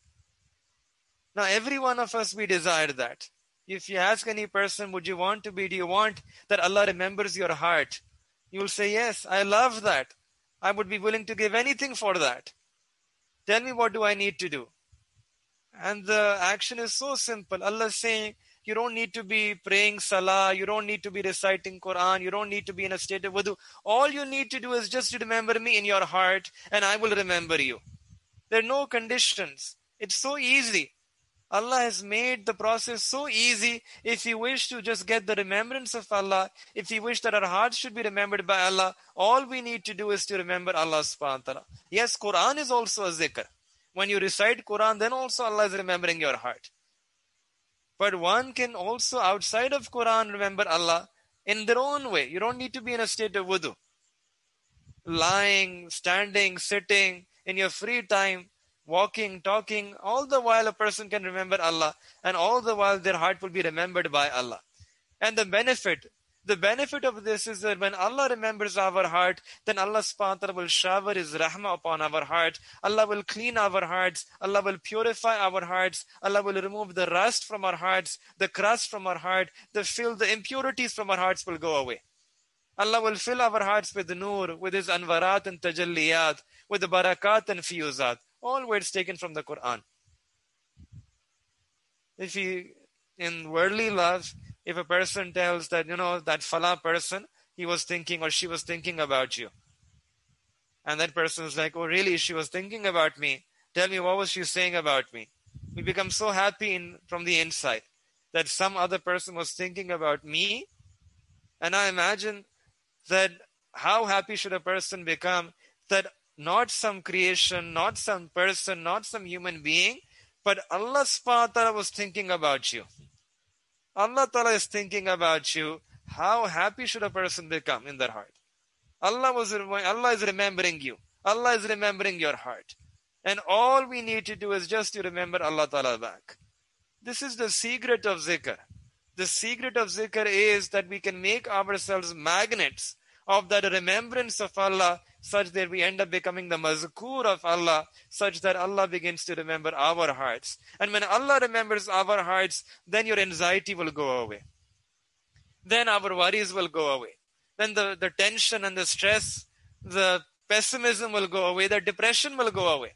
Now every one of us, we desire that. If you ask any person, do you want that Allah remembers your heart? You will say, yes, I love that. I would be willing to give anything for that. Tell me, what do I need to do? And the action is so simple. Allah is saying, you don't need to be praying salah, you don't need to be reciting Quran, you don't need to be in a state of wudu. All you need to do is just to remember me in your heart, and I will remember you. There are no conditions. It's so easy. Allah has made the process so easy. If you wish to just get the remembrance of Allah, if you wish that our hearts should be remembered by Allah, all we need to do is to remember Allah subhanahu wa ta'ala. Yes, Quran is also a zikr. When you recite Quran, then also Allah is remembering your heart. But one can also, outside of Quran, remember Allah in their own way. You don't need to be in a state of wudu. Lying, standing, sitting, in your free time, walking, talking, all the while a person can remember Allah, and all the while their heart will be remembered by Allah. And the benefit of this is that when Allah remembers our heart, then Allah subhanahu wa ta'ala will shower His rahmah upon our heart. Allah will clean our hearts. Allah will purify our hearts. Allah will remove the rust from our hearts, the crust from our heart, the filth, the impurities from our hearts will go away. Allah will fill our hearts with nur, with His anwarat and tajalliyat, with the barakat and fiyuzat. All words taken from the Quran. In worldly love, if a person tells that, that fala person, he was thinking or she was thinking about you. And that person is like, oh really, she was thinking about me. Tell me, what was she saying about me? We become so happy from the inside that some other person was thinking about me. And I imagine that how happy should a person become that not some creation, not some person, not some human being, but Allah subhanahu wa ta'ala was thinking about you. Allah Ta'ala is thinking about you. How happy should a person become in their heart? Allah is remembering you. Allah is remembering your heart. And all we need to do is just to remember Allah Ta'ala back. This is the secret of zikr. The secret of zikr is that we can make ourselves magnets of that remembrance of Allah, such that we end up becoming the mazkur of Allah, such that Allah begins to remember our hearts. And when Allah remembers our hearts, then your anxiety will go away. Then our worries will go away. Then the tension and the stress, the pessimism will go away, the depression will go away.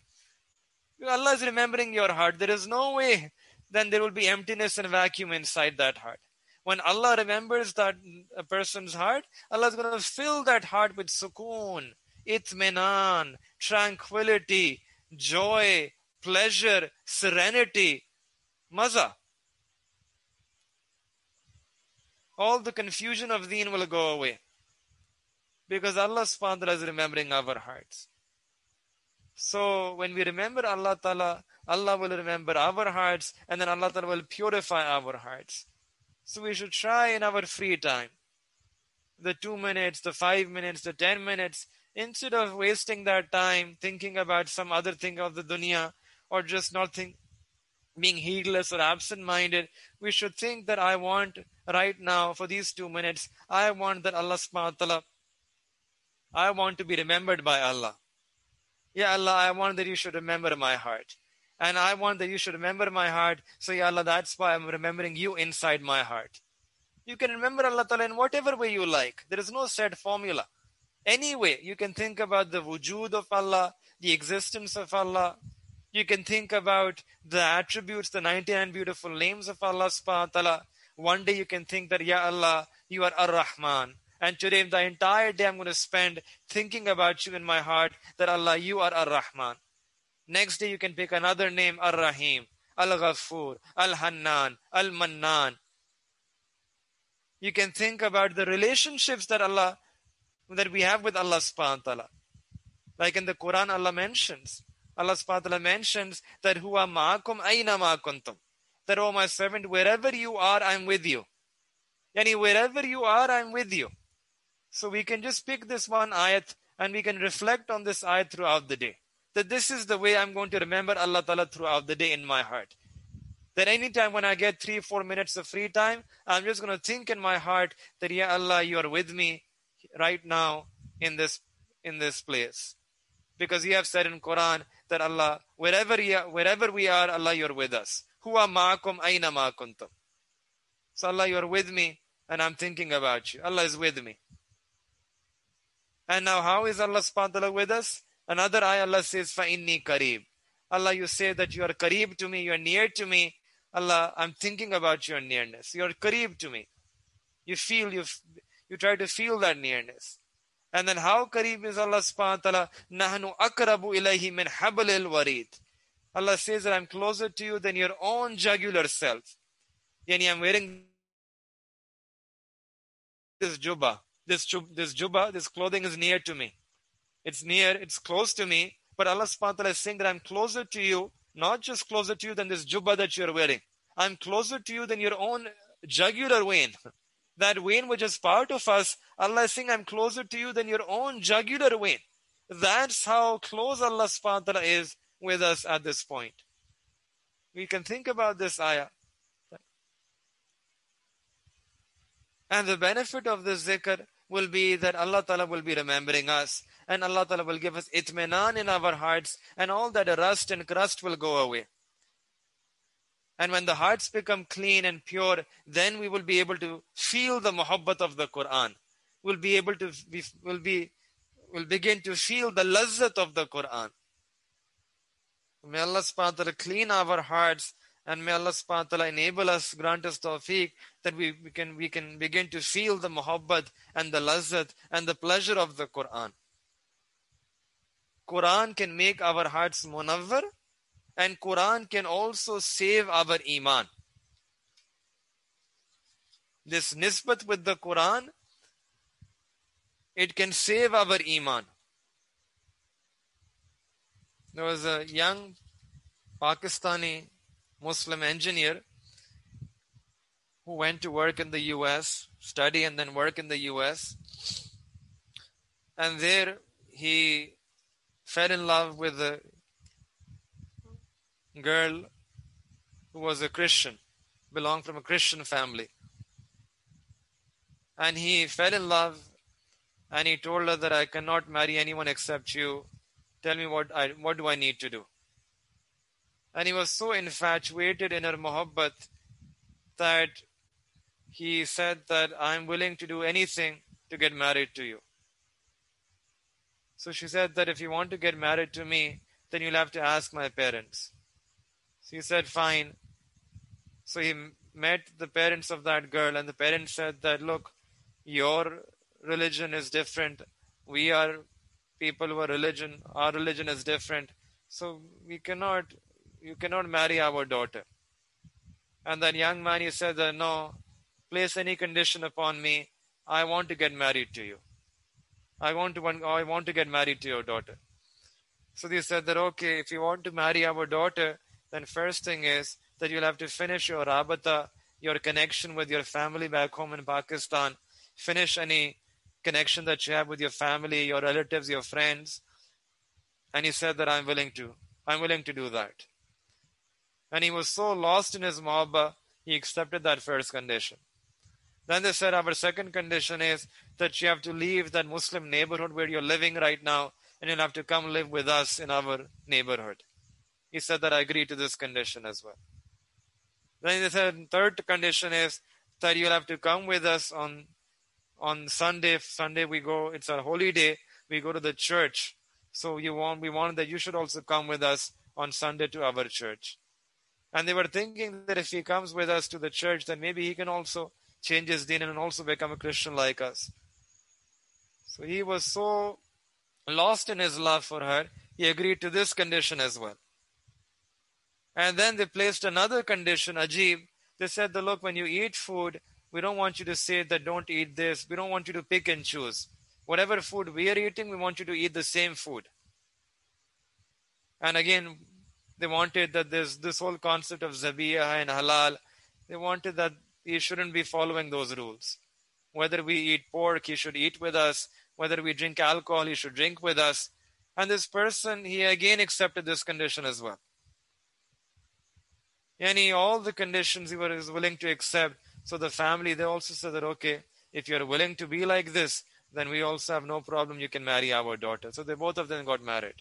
Allah is remembering your heart. There is no way then there will be emptiness and vacuum inside that heart. When Allah remembers that a person's heart, Allah is going to fill that heart with sukoon, itminan, tranquility, joy, pleasure, serenity, maza. All the confusion of deen will go away. Because Allah subhanahu wa ta'ala is remembering our hearts. So when we remember Allah Ta'ala, Allah will remember our hearts, and then Allah Ta'ala will purify our hearts. So we should try in our free time, the 2 minutes, the 5 minutes, the 10 minutes, instead of wasting that time thinking about some other thing of the dunya, or just not being heedless or absent-minded, we should think that I want right now, for these 2 minutes, I want that Allah subhanahu wa ta'ala, I want to be remembered by Allah. Ya Allah, I want that you should remember my heart. And I want that you should remember my heart. So Ya Allah, that's why I'm remembering you inside my heart. You can remember Allah Ta'ala in whatever way you like. There is no set formula. Any way, you can think about the wujud of Allah, the existence of Allah. You can think about the attributes, the 99 beautiful names of Allah subhanahu wa ta'ala. One day you can think that, Ya Allah, you are Ar-Rahman. And today, the entire day, I'm going to spend thinking about you in my heart, that Allah, you are Ar-Rahman. Next day, you can pick another name, Ar-Rahim, Al-Ghaffur, Al-Hannan, Al-Mannan. You can think about the relationships that we have with Allah subhanahu wa ta'ala. Like in the Quran, Allah subhanahu wa ta'ala mentions that Huwa ma'akum ayna ma kuntum. That, oh my servant, wherever you are, I'm with you. Yani, wherever you are, I'm with you. So we can just pick this one ayat and we can reflect on this ayat throughout the day. That this is the way I'm going to remember Allah Ta'ala throughout the day in my heart. That anytime when I get 3-4 minutes of free time, I'm just going to think in my heart that, Ya Allah, you are with me right now in this place. Because you have said in Quran that Allah, wherever we are, Allah, you're with us. Huwa ma'akum ayna ma kuntum. So Allah, you're with me and I'm thinking about you. Allah is with me. And now how is Allah subhanahu wa ta'ala with us? Another ayah, Allah says, فَإِنِّي قَرِيب. Allah, you say that you are qareeb to me, you are near to me. Allah, I'm thinking about your nearness. You are qareeb to me. You try to feel that nearness. And then how qareeb is Allah subhanahu wa ta'ala? نَحْنُ أَقْرَبُ إِلَيْهِ مِنْ حَبْلِ الْوَرِيدِ. Allah says that I'm closer to you than your own jugular self. Yani, I'm wearing this jubba. This clothing is near to me. It's close to me. But Allah subhanahu wa ta'ala is saying that I'm closer to you, not just closer to you than this jubba that you're wearing. I'm closer to you than your own jugular vein. That vein which is part of us, Allah is saying I'm closer to you than your own jugular vein. That's how close Allah subhanahu wa ta'ala is with us at this point. We can think about this ayah. And the benefit of this zikr will be that Allah Ta'ala will be remembering us, and Allah Ta'ala will give us itminan in our hearts, and all that rust and crust will go away. And when the hearts become clean and pure, then we will be able to feel the muhabbat of the Quran. We'll begin to feel the lazzat of the Quran. May Allah subhanahu wa ta'ala clean our hearts, and may Allah subhanahu wa ta'ala enable us, grant us tawfiq, that we can begin to feel the muhabbat and the lazzat and the pleasure of the Quran. Quran can make our hearts munawwar, and Quran can also save our iman. This nisbat with the Quran, it can save our iman. There was a young Pakistani Muslim engineer who went to work in the US, study and then work in the US. And there he fell in love with a girl who was a Christian, belonged from a Christian family. And he fell in love and he told her that I cannot marry anyone except you. Tell me what do I need to do? And he was so infatuated in her muhabbat that he said that I'm willing to do anything to get married to you. So she said that if you want to get married to me, then you'll have to ask my parents. So he said, fine. So he met the parents of that girl, and the parents said that, look, your religion is different. We are people who are religion. Our religion is different. So you cannot marry our daughter. And that young man, he said that, no, place any condition upon me. I want to get married to you. I want to get married to your daughter. So they said that, okay, if you want to marry our daughter, then first thing is that you'll have to finish your rabata, your connection with your family back home in Pakistan. Finish any connection that you have with your family, your relatives, your friends. And he said that I'm willing to do that. And he was so lost in his muhabba, he accepted that first condition. Then they said, our second condition is that you have to leave that Muslim neighborhood where you're living right now, and you'll have to come live with us in our neighborhood. He said that I agree to this condition as well. Then they said, third condition is that you'll have to come with us on Sunday. Sunday we go, it's a holy day, we go to the church. So we want that you should also come with us on Sunday to our church. And they were thinking that if he comes with us to the church, then maybe he can also change his deen and also become a Christian like us. So he was so lost in his love for her, he agreed to this condition as well. And then they placed another condition, Ajib. They said that, look, when you eat food, we don't want you to say that don't eat this. We don't want you to pick and choose. Whatever food we are eating, we want you to eat the same food. And again, they wanted that this whole concept of zabiyah and halal, they wanted that he shouldn't be following those rules. Whether we eat pork, he should eat with us. Whether we drink alcohol, he should drink with us. And this person, he again accepted this condition as well. And all the conditions he was willing to accept. So the family, they also said that, okay, if you're willing to be like this, then we also have no problem. You can marry our daughter. So both of them got married.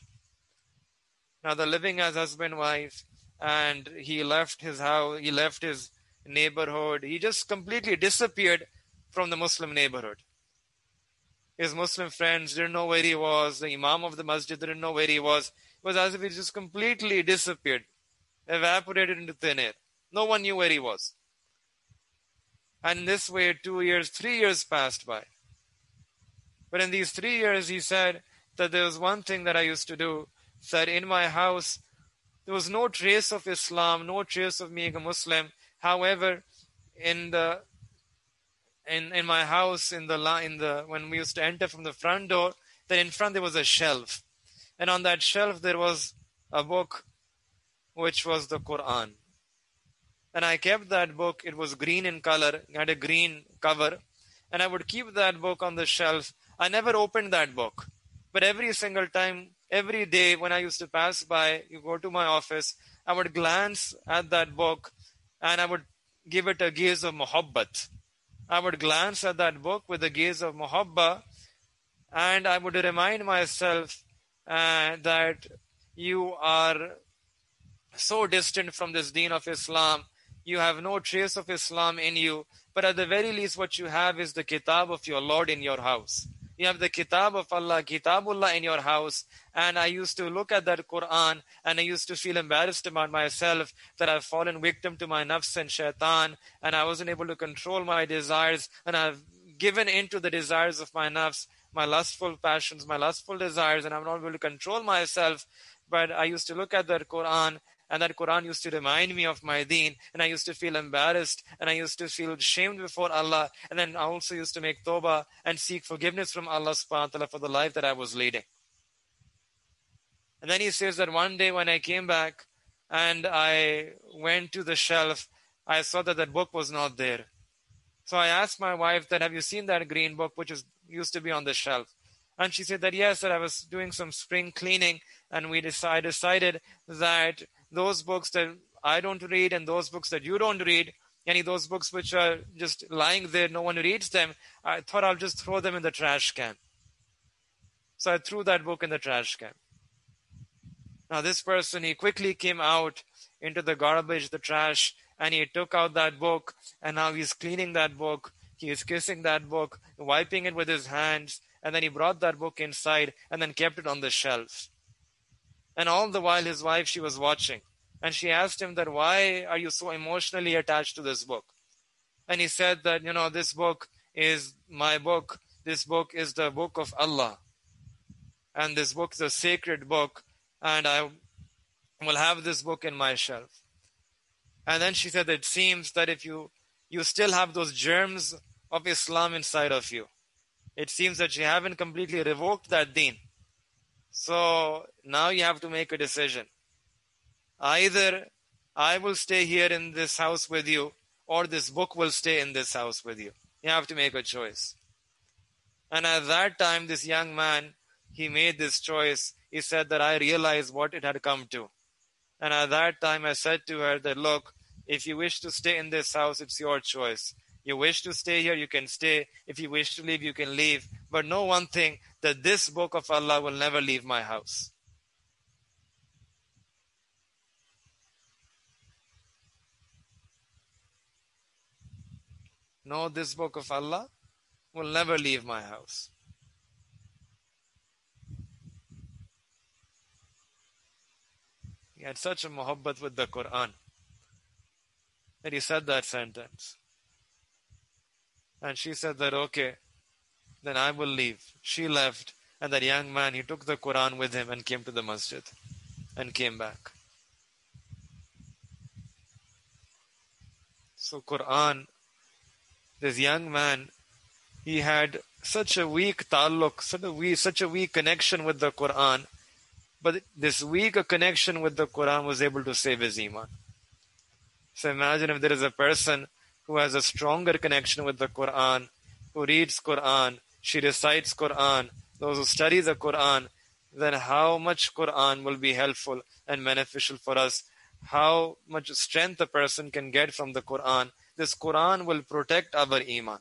Now they're living as husband and wife, and he left his house, he left his neighborhood. He just completely disappeared from the Muslim neighborhood. His Muslim friends didn't know where he was. The Imam of the masjid didn't know where he was. It was as if he just completely disappeared, evaporated into thin air. No one knew where he was. And in this way, 2 years, 3 years passed by. But in these 3 years, he said that there was one thing that I used to do, that in my house, there was no trace of Islam, no trace of being a Muslim. However, in my house, when we used to enter from the front door, then in front there was a shelf. And on that shelf, there was a book, which was the Quran. And I kept that book. It was green in color, it had a green cover. And I would keep that book on the shelf. I never opened that book. But every single time, every day when I used to pass by, you go to my office, I would glance at that book and I would give it a gaze of muhabbat. I would glance at that book with a gaze of muhabba, and I would remind myself that you are so distant from this deen of Islam. You have no trace of Islam in you, but at the very least what you have is the kitab of your Lord in your house. You have the kitab of Allah, kitabullah in your house. And I used to look at that Quran and I used to feel embarrassed about myself that I've fallen victim to my nafs and shaitan, and I wasn't able to control my desires, and I've given into the desires of my nafs, my lustful passions, my lustful desires, and I'm not able to control myself. But I used to look at that Quran, and that Quran used to remind me of my deen, and I used to feel embarrassed, and I used to feel shamed before Allah, and then I also used to make tawbah and seek forgiveness from Allah subhanahu wa ta'ala for the life that I was leading. And then he says that one day when I came back and I went to the shelf, I saw that that book was not there. So I asked my wife that, have you seen that green book which used to be on the shelf? And she said that, yes, that I was doing some spring cleaning, and I decided that those books that I don't read and those books that you don't read, any those books which are just lying there, no one reads them, I thought I'll just throw them in the trash can. So I threw that book in the trash can. Now this person, he quickly came out into the garbage, the trash, and he took out that book, and now he's cleaning that book, he is kissing that book, wiping it with his hands, and then he brought that book inside and then kept it on the shelf. And all the while his wife, she was watching, and she asked him that, why are you so emotionally attached to this book? And he said that, this book is my book, this book is the book of Allah, and this book is a sacred book, and I will have this book in my shelf. And then she said that it seems that if you still have those germs of Islam inside of you, it seems that you haven't completely revoked that deen. So now you have to make a decision. Either I will stay here in this house with you, or this book will stay in this house with you. You have to make a choice. And at that time, this young man, he made this choice. He said that I realized what it had come to. And at that time, I said to her that, look, if you wish to stay in this house, it's your choice. You wish to stay here, you can stay. If you wish to leave, you can leave. But know one thing, that this book of Allah will never leave my house. No, this book of Allah will never leave my house. He had such a muhabbat with the Quran that he said that sentence. And she said that, okay, then I will leave. She left, and that young man, he took the Quran with him and came to the masjid and came back. So Quran, this young man, he had such a weak ta'alluq, such a weak connection with the Quran, but this weak connection with the Quran was able to save his iman. So imagine if there is a person who has a stronger connection with the Quran, who reads Quran, she recites Quran, those who study the Quran, then how much Quran will be helpful and beneficial for us, how much strength a person can get from the Quran. This Quran will protect our iman.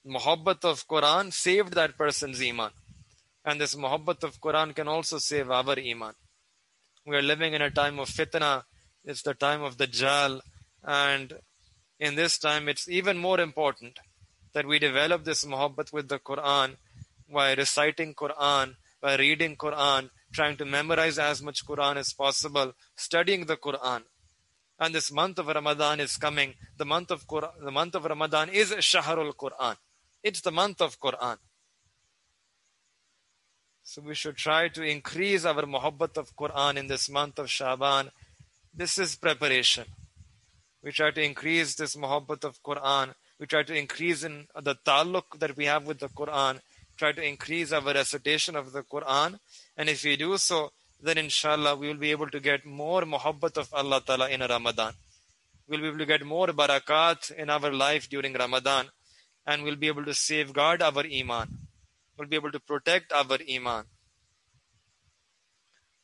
Muhabbat of Quran saved that person's iman. And this muhabbat of Quran can also save our iman. We are living in a time of fitna. It's the time of Dajjal. And in this time, it's even more important that we develop this muhabbat with the Quran by reciting Quran, by reading Quran, trying to memorize as much Quran as possible, studying the Quran. And this month of Ramadan is coming. The month of Ramadan is Shahrul Quran. It's the month of Quran. So we should try to increase our muhabbat of Quran in this month of Shaban. This is preparation. We try to increase this muhabbat of Quran. We try to increase in the ta'alluq that we have with the Quran. Try to increase our recitation of the Quran. And if we do so, then inshallah we will be able to get more muhabbat of Allah Ta'ala in Ramadan. We'll be able to get more barakat in our life during Ramadan. And we'll be able to safeguard our iman. We'll be able to protect our iman.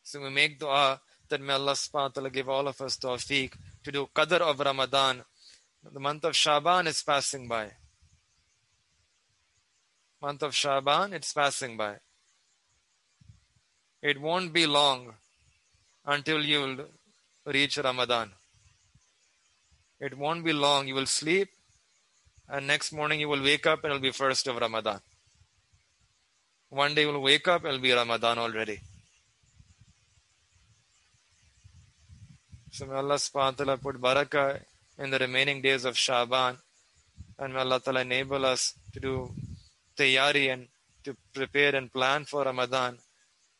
So we make dua that may Allah subhanahu wa ta'ala give all of us tawfiq to do qadr of Ramadan. The month of Shaban is passing by. Month of Shaban, it's passing by. It won't be long until you will reach Ramadan. It won't be long. You will sleep, and next morning you will wake up and it will be first of Ramadan. One day you will wake up and it will be Ramadan already. So may Allah subhanahu wa ta'ala put barakah in the remaining days of Shaban, and may Allah ta'ala enable us to do tayyari and to prepare and plan for Ramadan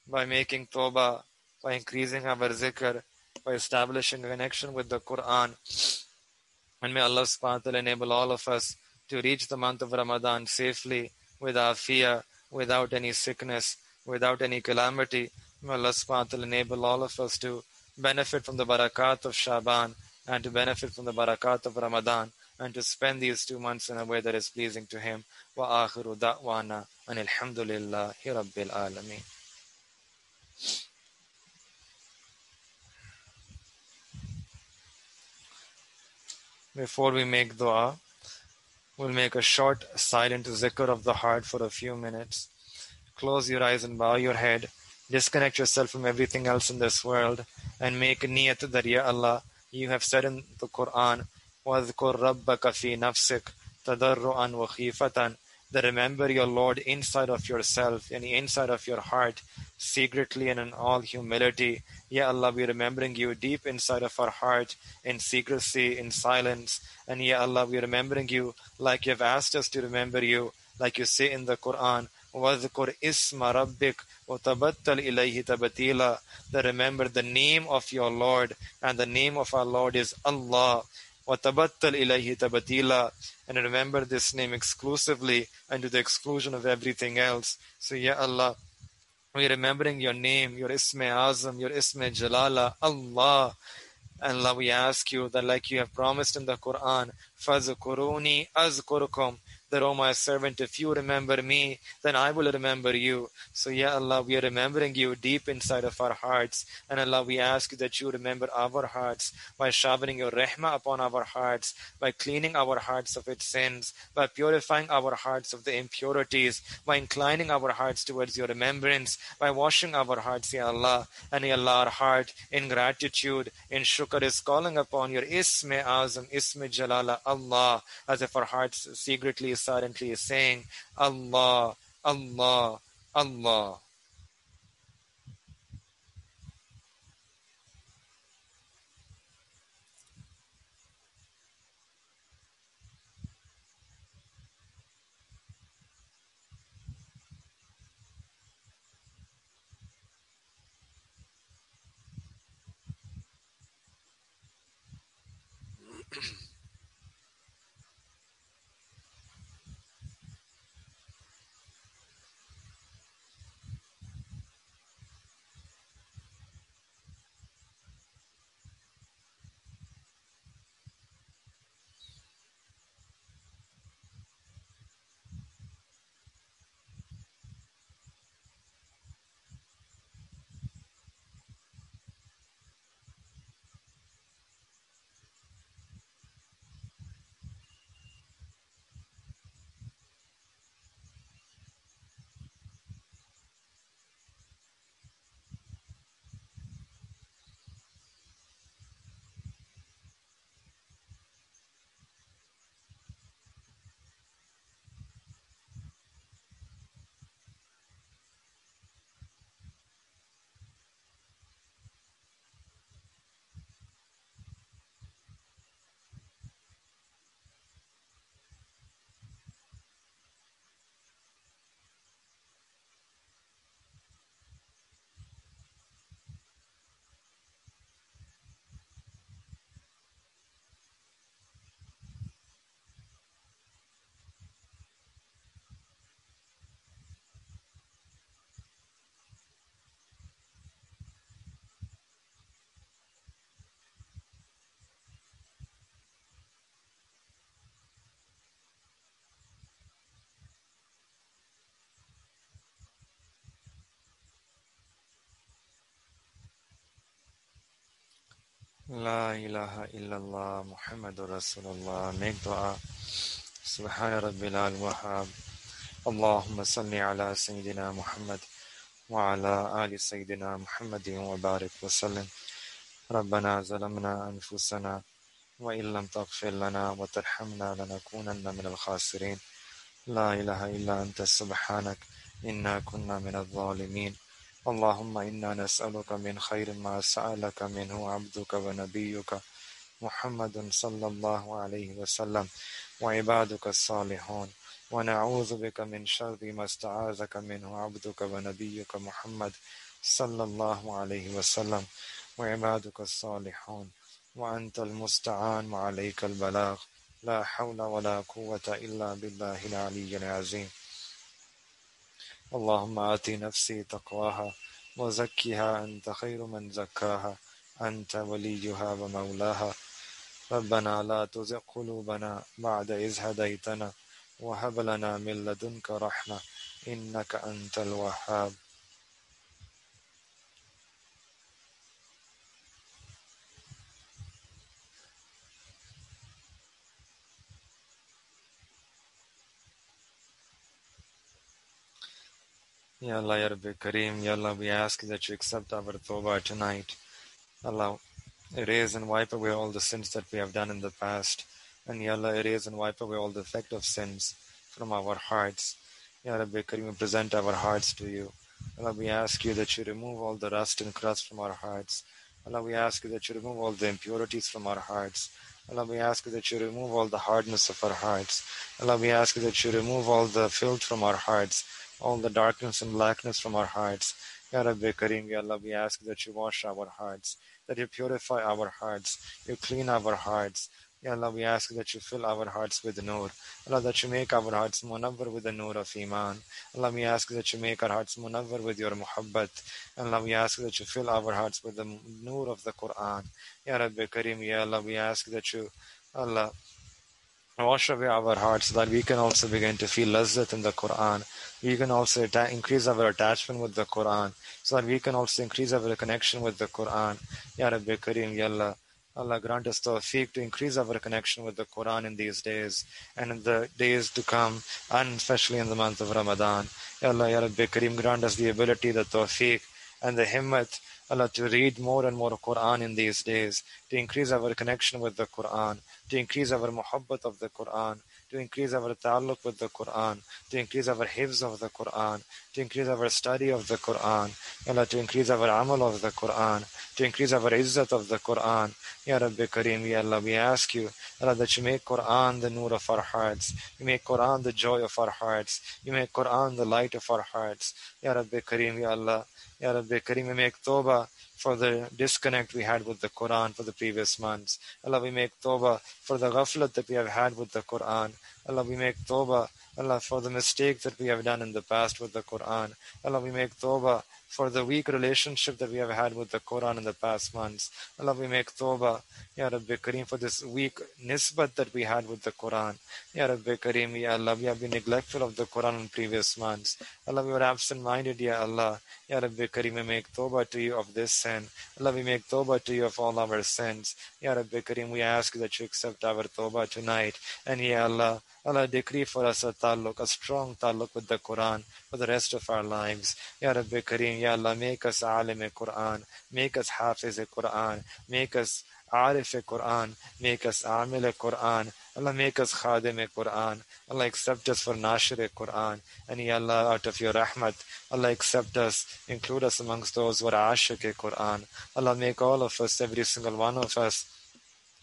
by making tawbah, by increasing our zikr, by establishing a connection with the Quran. And may Allah subhanahu wa ta'ala enable all of us to reach the month of Ramadan safely, with afiyah, without any sickness, without any calamity. May Allah subhanahu wa ta'ala enable all of us to benefit from the barakat of Shaban and to benefit from the barakat of Ramadan and to spend these 2 months in a way that is pleasing to Him. Wa akhiru da'wana anil hamdulillahi rabbil alameen. Before we make dua, we'll make a short silent zikr of the heart for a few minutes. Close your eyes and bow your head. Disconnect yourself from everything else in this world and make niyat that, Ya Allah, you have said in the Quran, وَاذْكُرْ رَبَّكَ فِي نَفْسِكَ تَضَرُّعًا وَخِيفَةً, that remember your Lord inside of yourself and inside of your heart, secretly and in all humility. Ya Allah, we're remembering you deep inside of our heart, in secrecy, in silence. And Ya Allah, we're remembering you like you have asked us to remember you, like you say in the Quran, وَاذْكُرْ إِسْمَ رَبِّكَ وَتَبَتَّلْ إِلَيْهِ تَبَتِيلًا, that remember the name of your Lord, and the name of our Lord is Allah. وَتَبَتَّلْ إِلَيْهِ تَبَتِيلًا, and remember this name exclusively and to the exclusion of everything else. So Ya Allah, we're remembering your name, your Isme Azam, your Isme Jalala, Allah. Allah, we ask you that like you have promised in the Quran, فَذْكُرُونِي أَذْكُرُكُمْ, that, O my servant, if you remember me, then I will remember you. So, Ya Allah, we are remembering you deep inside of our hearts. And Allah, we ask you that you remember our hearts by showering your rahmah upon our hearts, by cleaning our hearts of its sins, by purifying our hearts of the impurities, by inclining our hearts towards your remembrance, by washing our hearts, Ya Allah. And Ya Allah, our heart in gratitude, in shukr, is calling upon your Isme Azam, Isme Jalala, Allah, as if our hearts secretly, silently is saying, Allah, Allah, Allah. La ilaha illallah Muhammadur Rasulullah. Make dua. Subhana Rabbil al-Wahhab. Allahumma salli ala Sayyidina Muhammad wa ala ali Sayyidina Muhammadin wa barik wa sallim. ربنا ظلمنا أنفسنا وإن لم تغفر لنا وترحمنا لنكونن من الخاسرين. لا إله إلا أنت سبحانك إنا كنا من الظالمين. اللهم إنا نسألك من خير ما سألك منه عبدك ونبيك محمد صلى الله عليه وسلم وعبادك الصالحون، ونعوذ بك من شر ما استعاذك منه عبدك ونبيك محمد صلى الله عليه وسلم وعبادك الصالحون، وأنت المستعان وعليك البلاغ. لا حول ولا قوة إلا بالله العلي العظيم. اللهم آت نفسي تقواها وزكها أنت خير من زكاها أنت وليها ومولاها. ربنا لا تزغ قلوبنا بعد إذ هديتنا وهب لنا من لدنك رحمة إنك أنت الوهاب. Ya Allah, Ya Rabbi Kareem, Ya Allah, we ask that you accept our tawbah tonight. Allah, erase and wipe away all the sins that we have done in the past. And Ya Allah, erase and wipe away all the effect of sins from our hearts. Ya Rabbi Kareem, we present our hearts to you. Allah, we ask you that you remove all the rust and crust from our hearts. Allah, we ask you that you remove all the impurities from our hearts. Allah, we ask you that you remove all the hardness of our hearts. Allah, we ask you that you remove all the filth from our hearts, all the darkness and blackness from our hearts. Ya Rabbi Kareem, Ya Allah, we ask that you wash our hearts, that you purify our hearts, you clean our hearts. Ya Allah, we ask that you fill our hearts with nur. Allah, that you make our hearts munawwar with the nur of Iman. Allah, we ask that you make our hearts munawwar with your muhabbat. Allah, we ask that you fill our hearts with the nur of the Quran. Ya Rabbi Kareem, Ya Allah, we ask that you, Allah, wash away our hearts so that we can also begin to feel lazzat in the Quran. We can also increase our attachment with the Quran so that we can also increase our connection with the Quran. Ya Rabbi Kareem, Ya Allah. Allah grant us tawfiq to increase our connection with the Quran in these days and in the days to come, and especially in the month of Ramadan. Ya Allah, Ya Rabbi Kareem, grant us the ability, the tawfiq, and the himmat, Allah, to read more and more Quran in these days, to increase our connection with the Quran, to increase our muhabbat of the Quran, to increase our ta'alluq with the Quran, to increase our hifz of the Quran, to increase our study of the Quran, Allah, to increase our amal of the Quran, to increase our izzat of the Quran. Ya Rabbi Kareem, Ya Allah, we ask you, Allah, that you make Quran the nur of our hearts, you make Quran the joy of our hearts, you make Quran the light of our hearts. Ya Rabbi Kareem, Ya Allah, Ya Rabbi Kareem, we make tawbah for the disconnect we had with the Quran for the previous months. Allah, we make tawbah for the ghaflat that we have had with the Quran. Allah, we make tawbah, Allah, for the mistakes that we have done in the past with the Quran. Allah, we make tawbah for the weak relationship that we have had with the Quran in the past months. Allah, we make tawbah, Ya Rabbi Kareem, for this weak nisbat that we had with the Quran. Ya Rabbi Kareem, Ya Allah, we have been neglectful of the Quran in previous months. Allah, we were absent-minded, Ya Allah. Ya Rabbi Kareem, we make tawbah to you of this sin. Allah, we make tawbah to you of all our sins. Ya Rabbi Kareem, we ask that you accept our tawbah tonight. And Ya Allah, Allah, decree for us a taluk, a strong taluk with the Quran for the rest of our lives. Ya Rabbi Kareem, Ya Allah, make us alim Quran, make us hafiz Quran, make us arif Quran, make us amil Quran. Allah, make us khadim Quran. Allah, accept us for nashir Quran. And Ya Allah, out of your rahmat, Allah, accept us, include us amongst those who are ashik Quran. Allah, make all of us, every single one of us,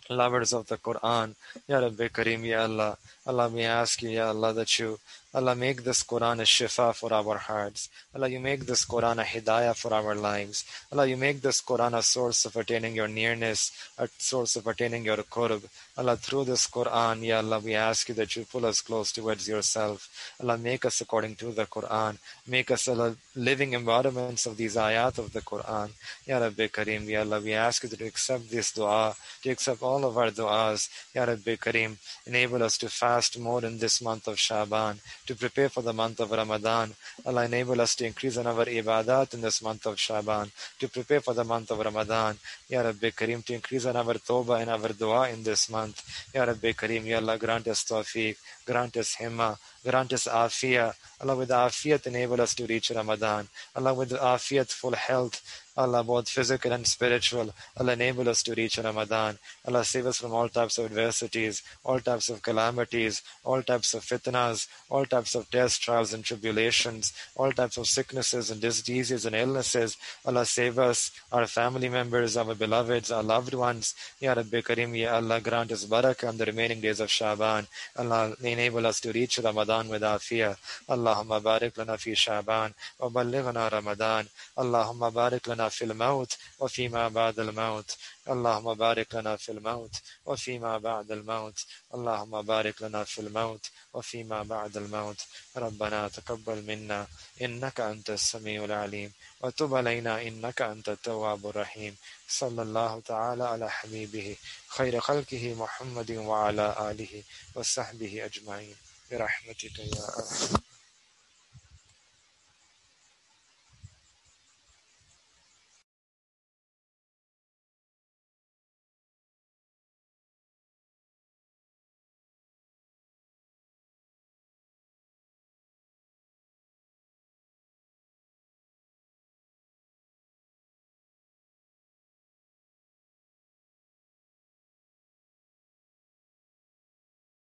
lovers of the Quran. Ya Rabbi Kareem, Ya Allah. Allah, we ask you, Ya Allah, that you, Allah, make this Quran a shifa for our hearts. Allah, you make this Quran a hidayah for our lives. Allah, you make this Quran a source of attaining your nearness, a source of attaining your qurb. Allah, through this Quran, Ya Allah, we ask you that you pull us close towards yourself. Allah, make us according to the Quran. Make us, Allah, living embodiments of these ayat of the Quran. Ya Rabbi Kareem, Ya Allah, we ask you to accept this dua, to accept all of our du'as. Ya Rabbi Kareem, enable us to fast more in this month of Shaban, to prepare for the month of Ramadan. Allah, enable us to increase in our ibadat in this month of Shaban, to prepare for the month of Ramadan. Ya Rabbi Kareem, to increase in our tawbah and our dua in this month. Ya Rabbi Kareem, Ya Allah, grant us tawfiq, grant us himma, grant us afiyah. Allah, with afiyat, enable us to reach Ramadan. Allah, with afiyat, full health. Allah, both physical and spiritual. Allah, enable us to reach Ramadan. Allah, save us from all types of adversities, all types of calamities, all types of fitnas, all types of tests, trials, and tribulations, all types of sicknesses and diseases and illnesses. Allah, save us, our family members, our beloveds, our loved ones. Ya Rabbi Kareem, Ya Allah, grant us barakah on the remaining days of Shaban. Allah, enable us to reach Ramadan with afiyah. Allahumma barik lana fi Shaban wa ballighna Ramadan. Allahumma barik lana في الموت وفيما بعد الموت. اللهم بارك لنا في الموت وفيما بعد الموت. اللهم بارك لنا في الموت وفيما بعد الموت. ربنا تقبل منا إنك أنت السميع العليم وتب علينا إنك أنت التواب الرحيم. صلى الله تعالى على حبيبه خير خلقه محمد وعلى آله وصحبه أجمعين برحمتك يا أرحم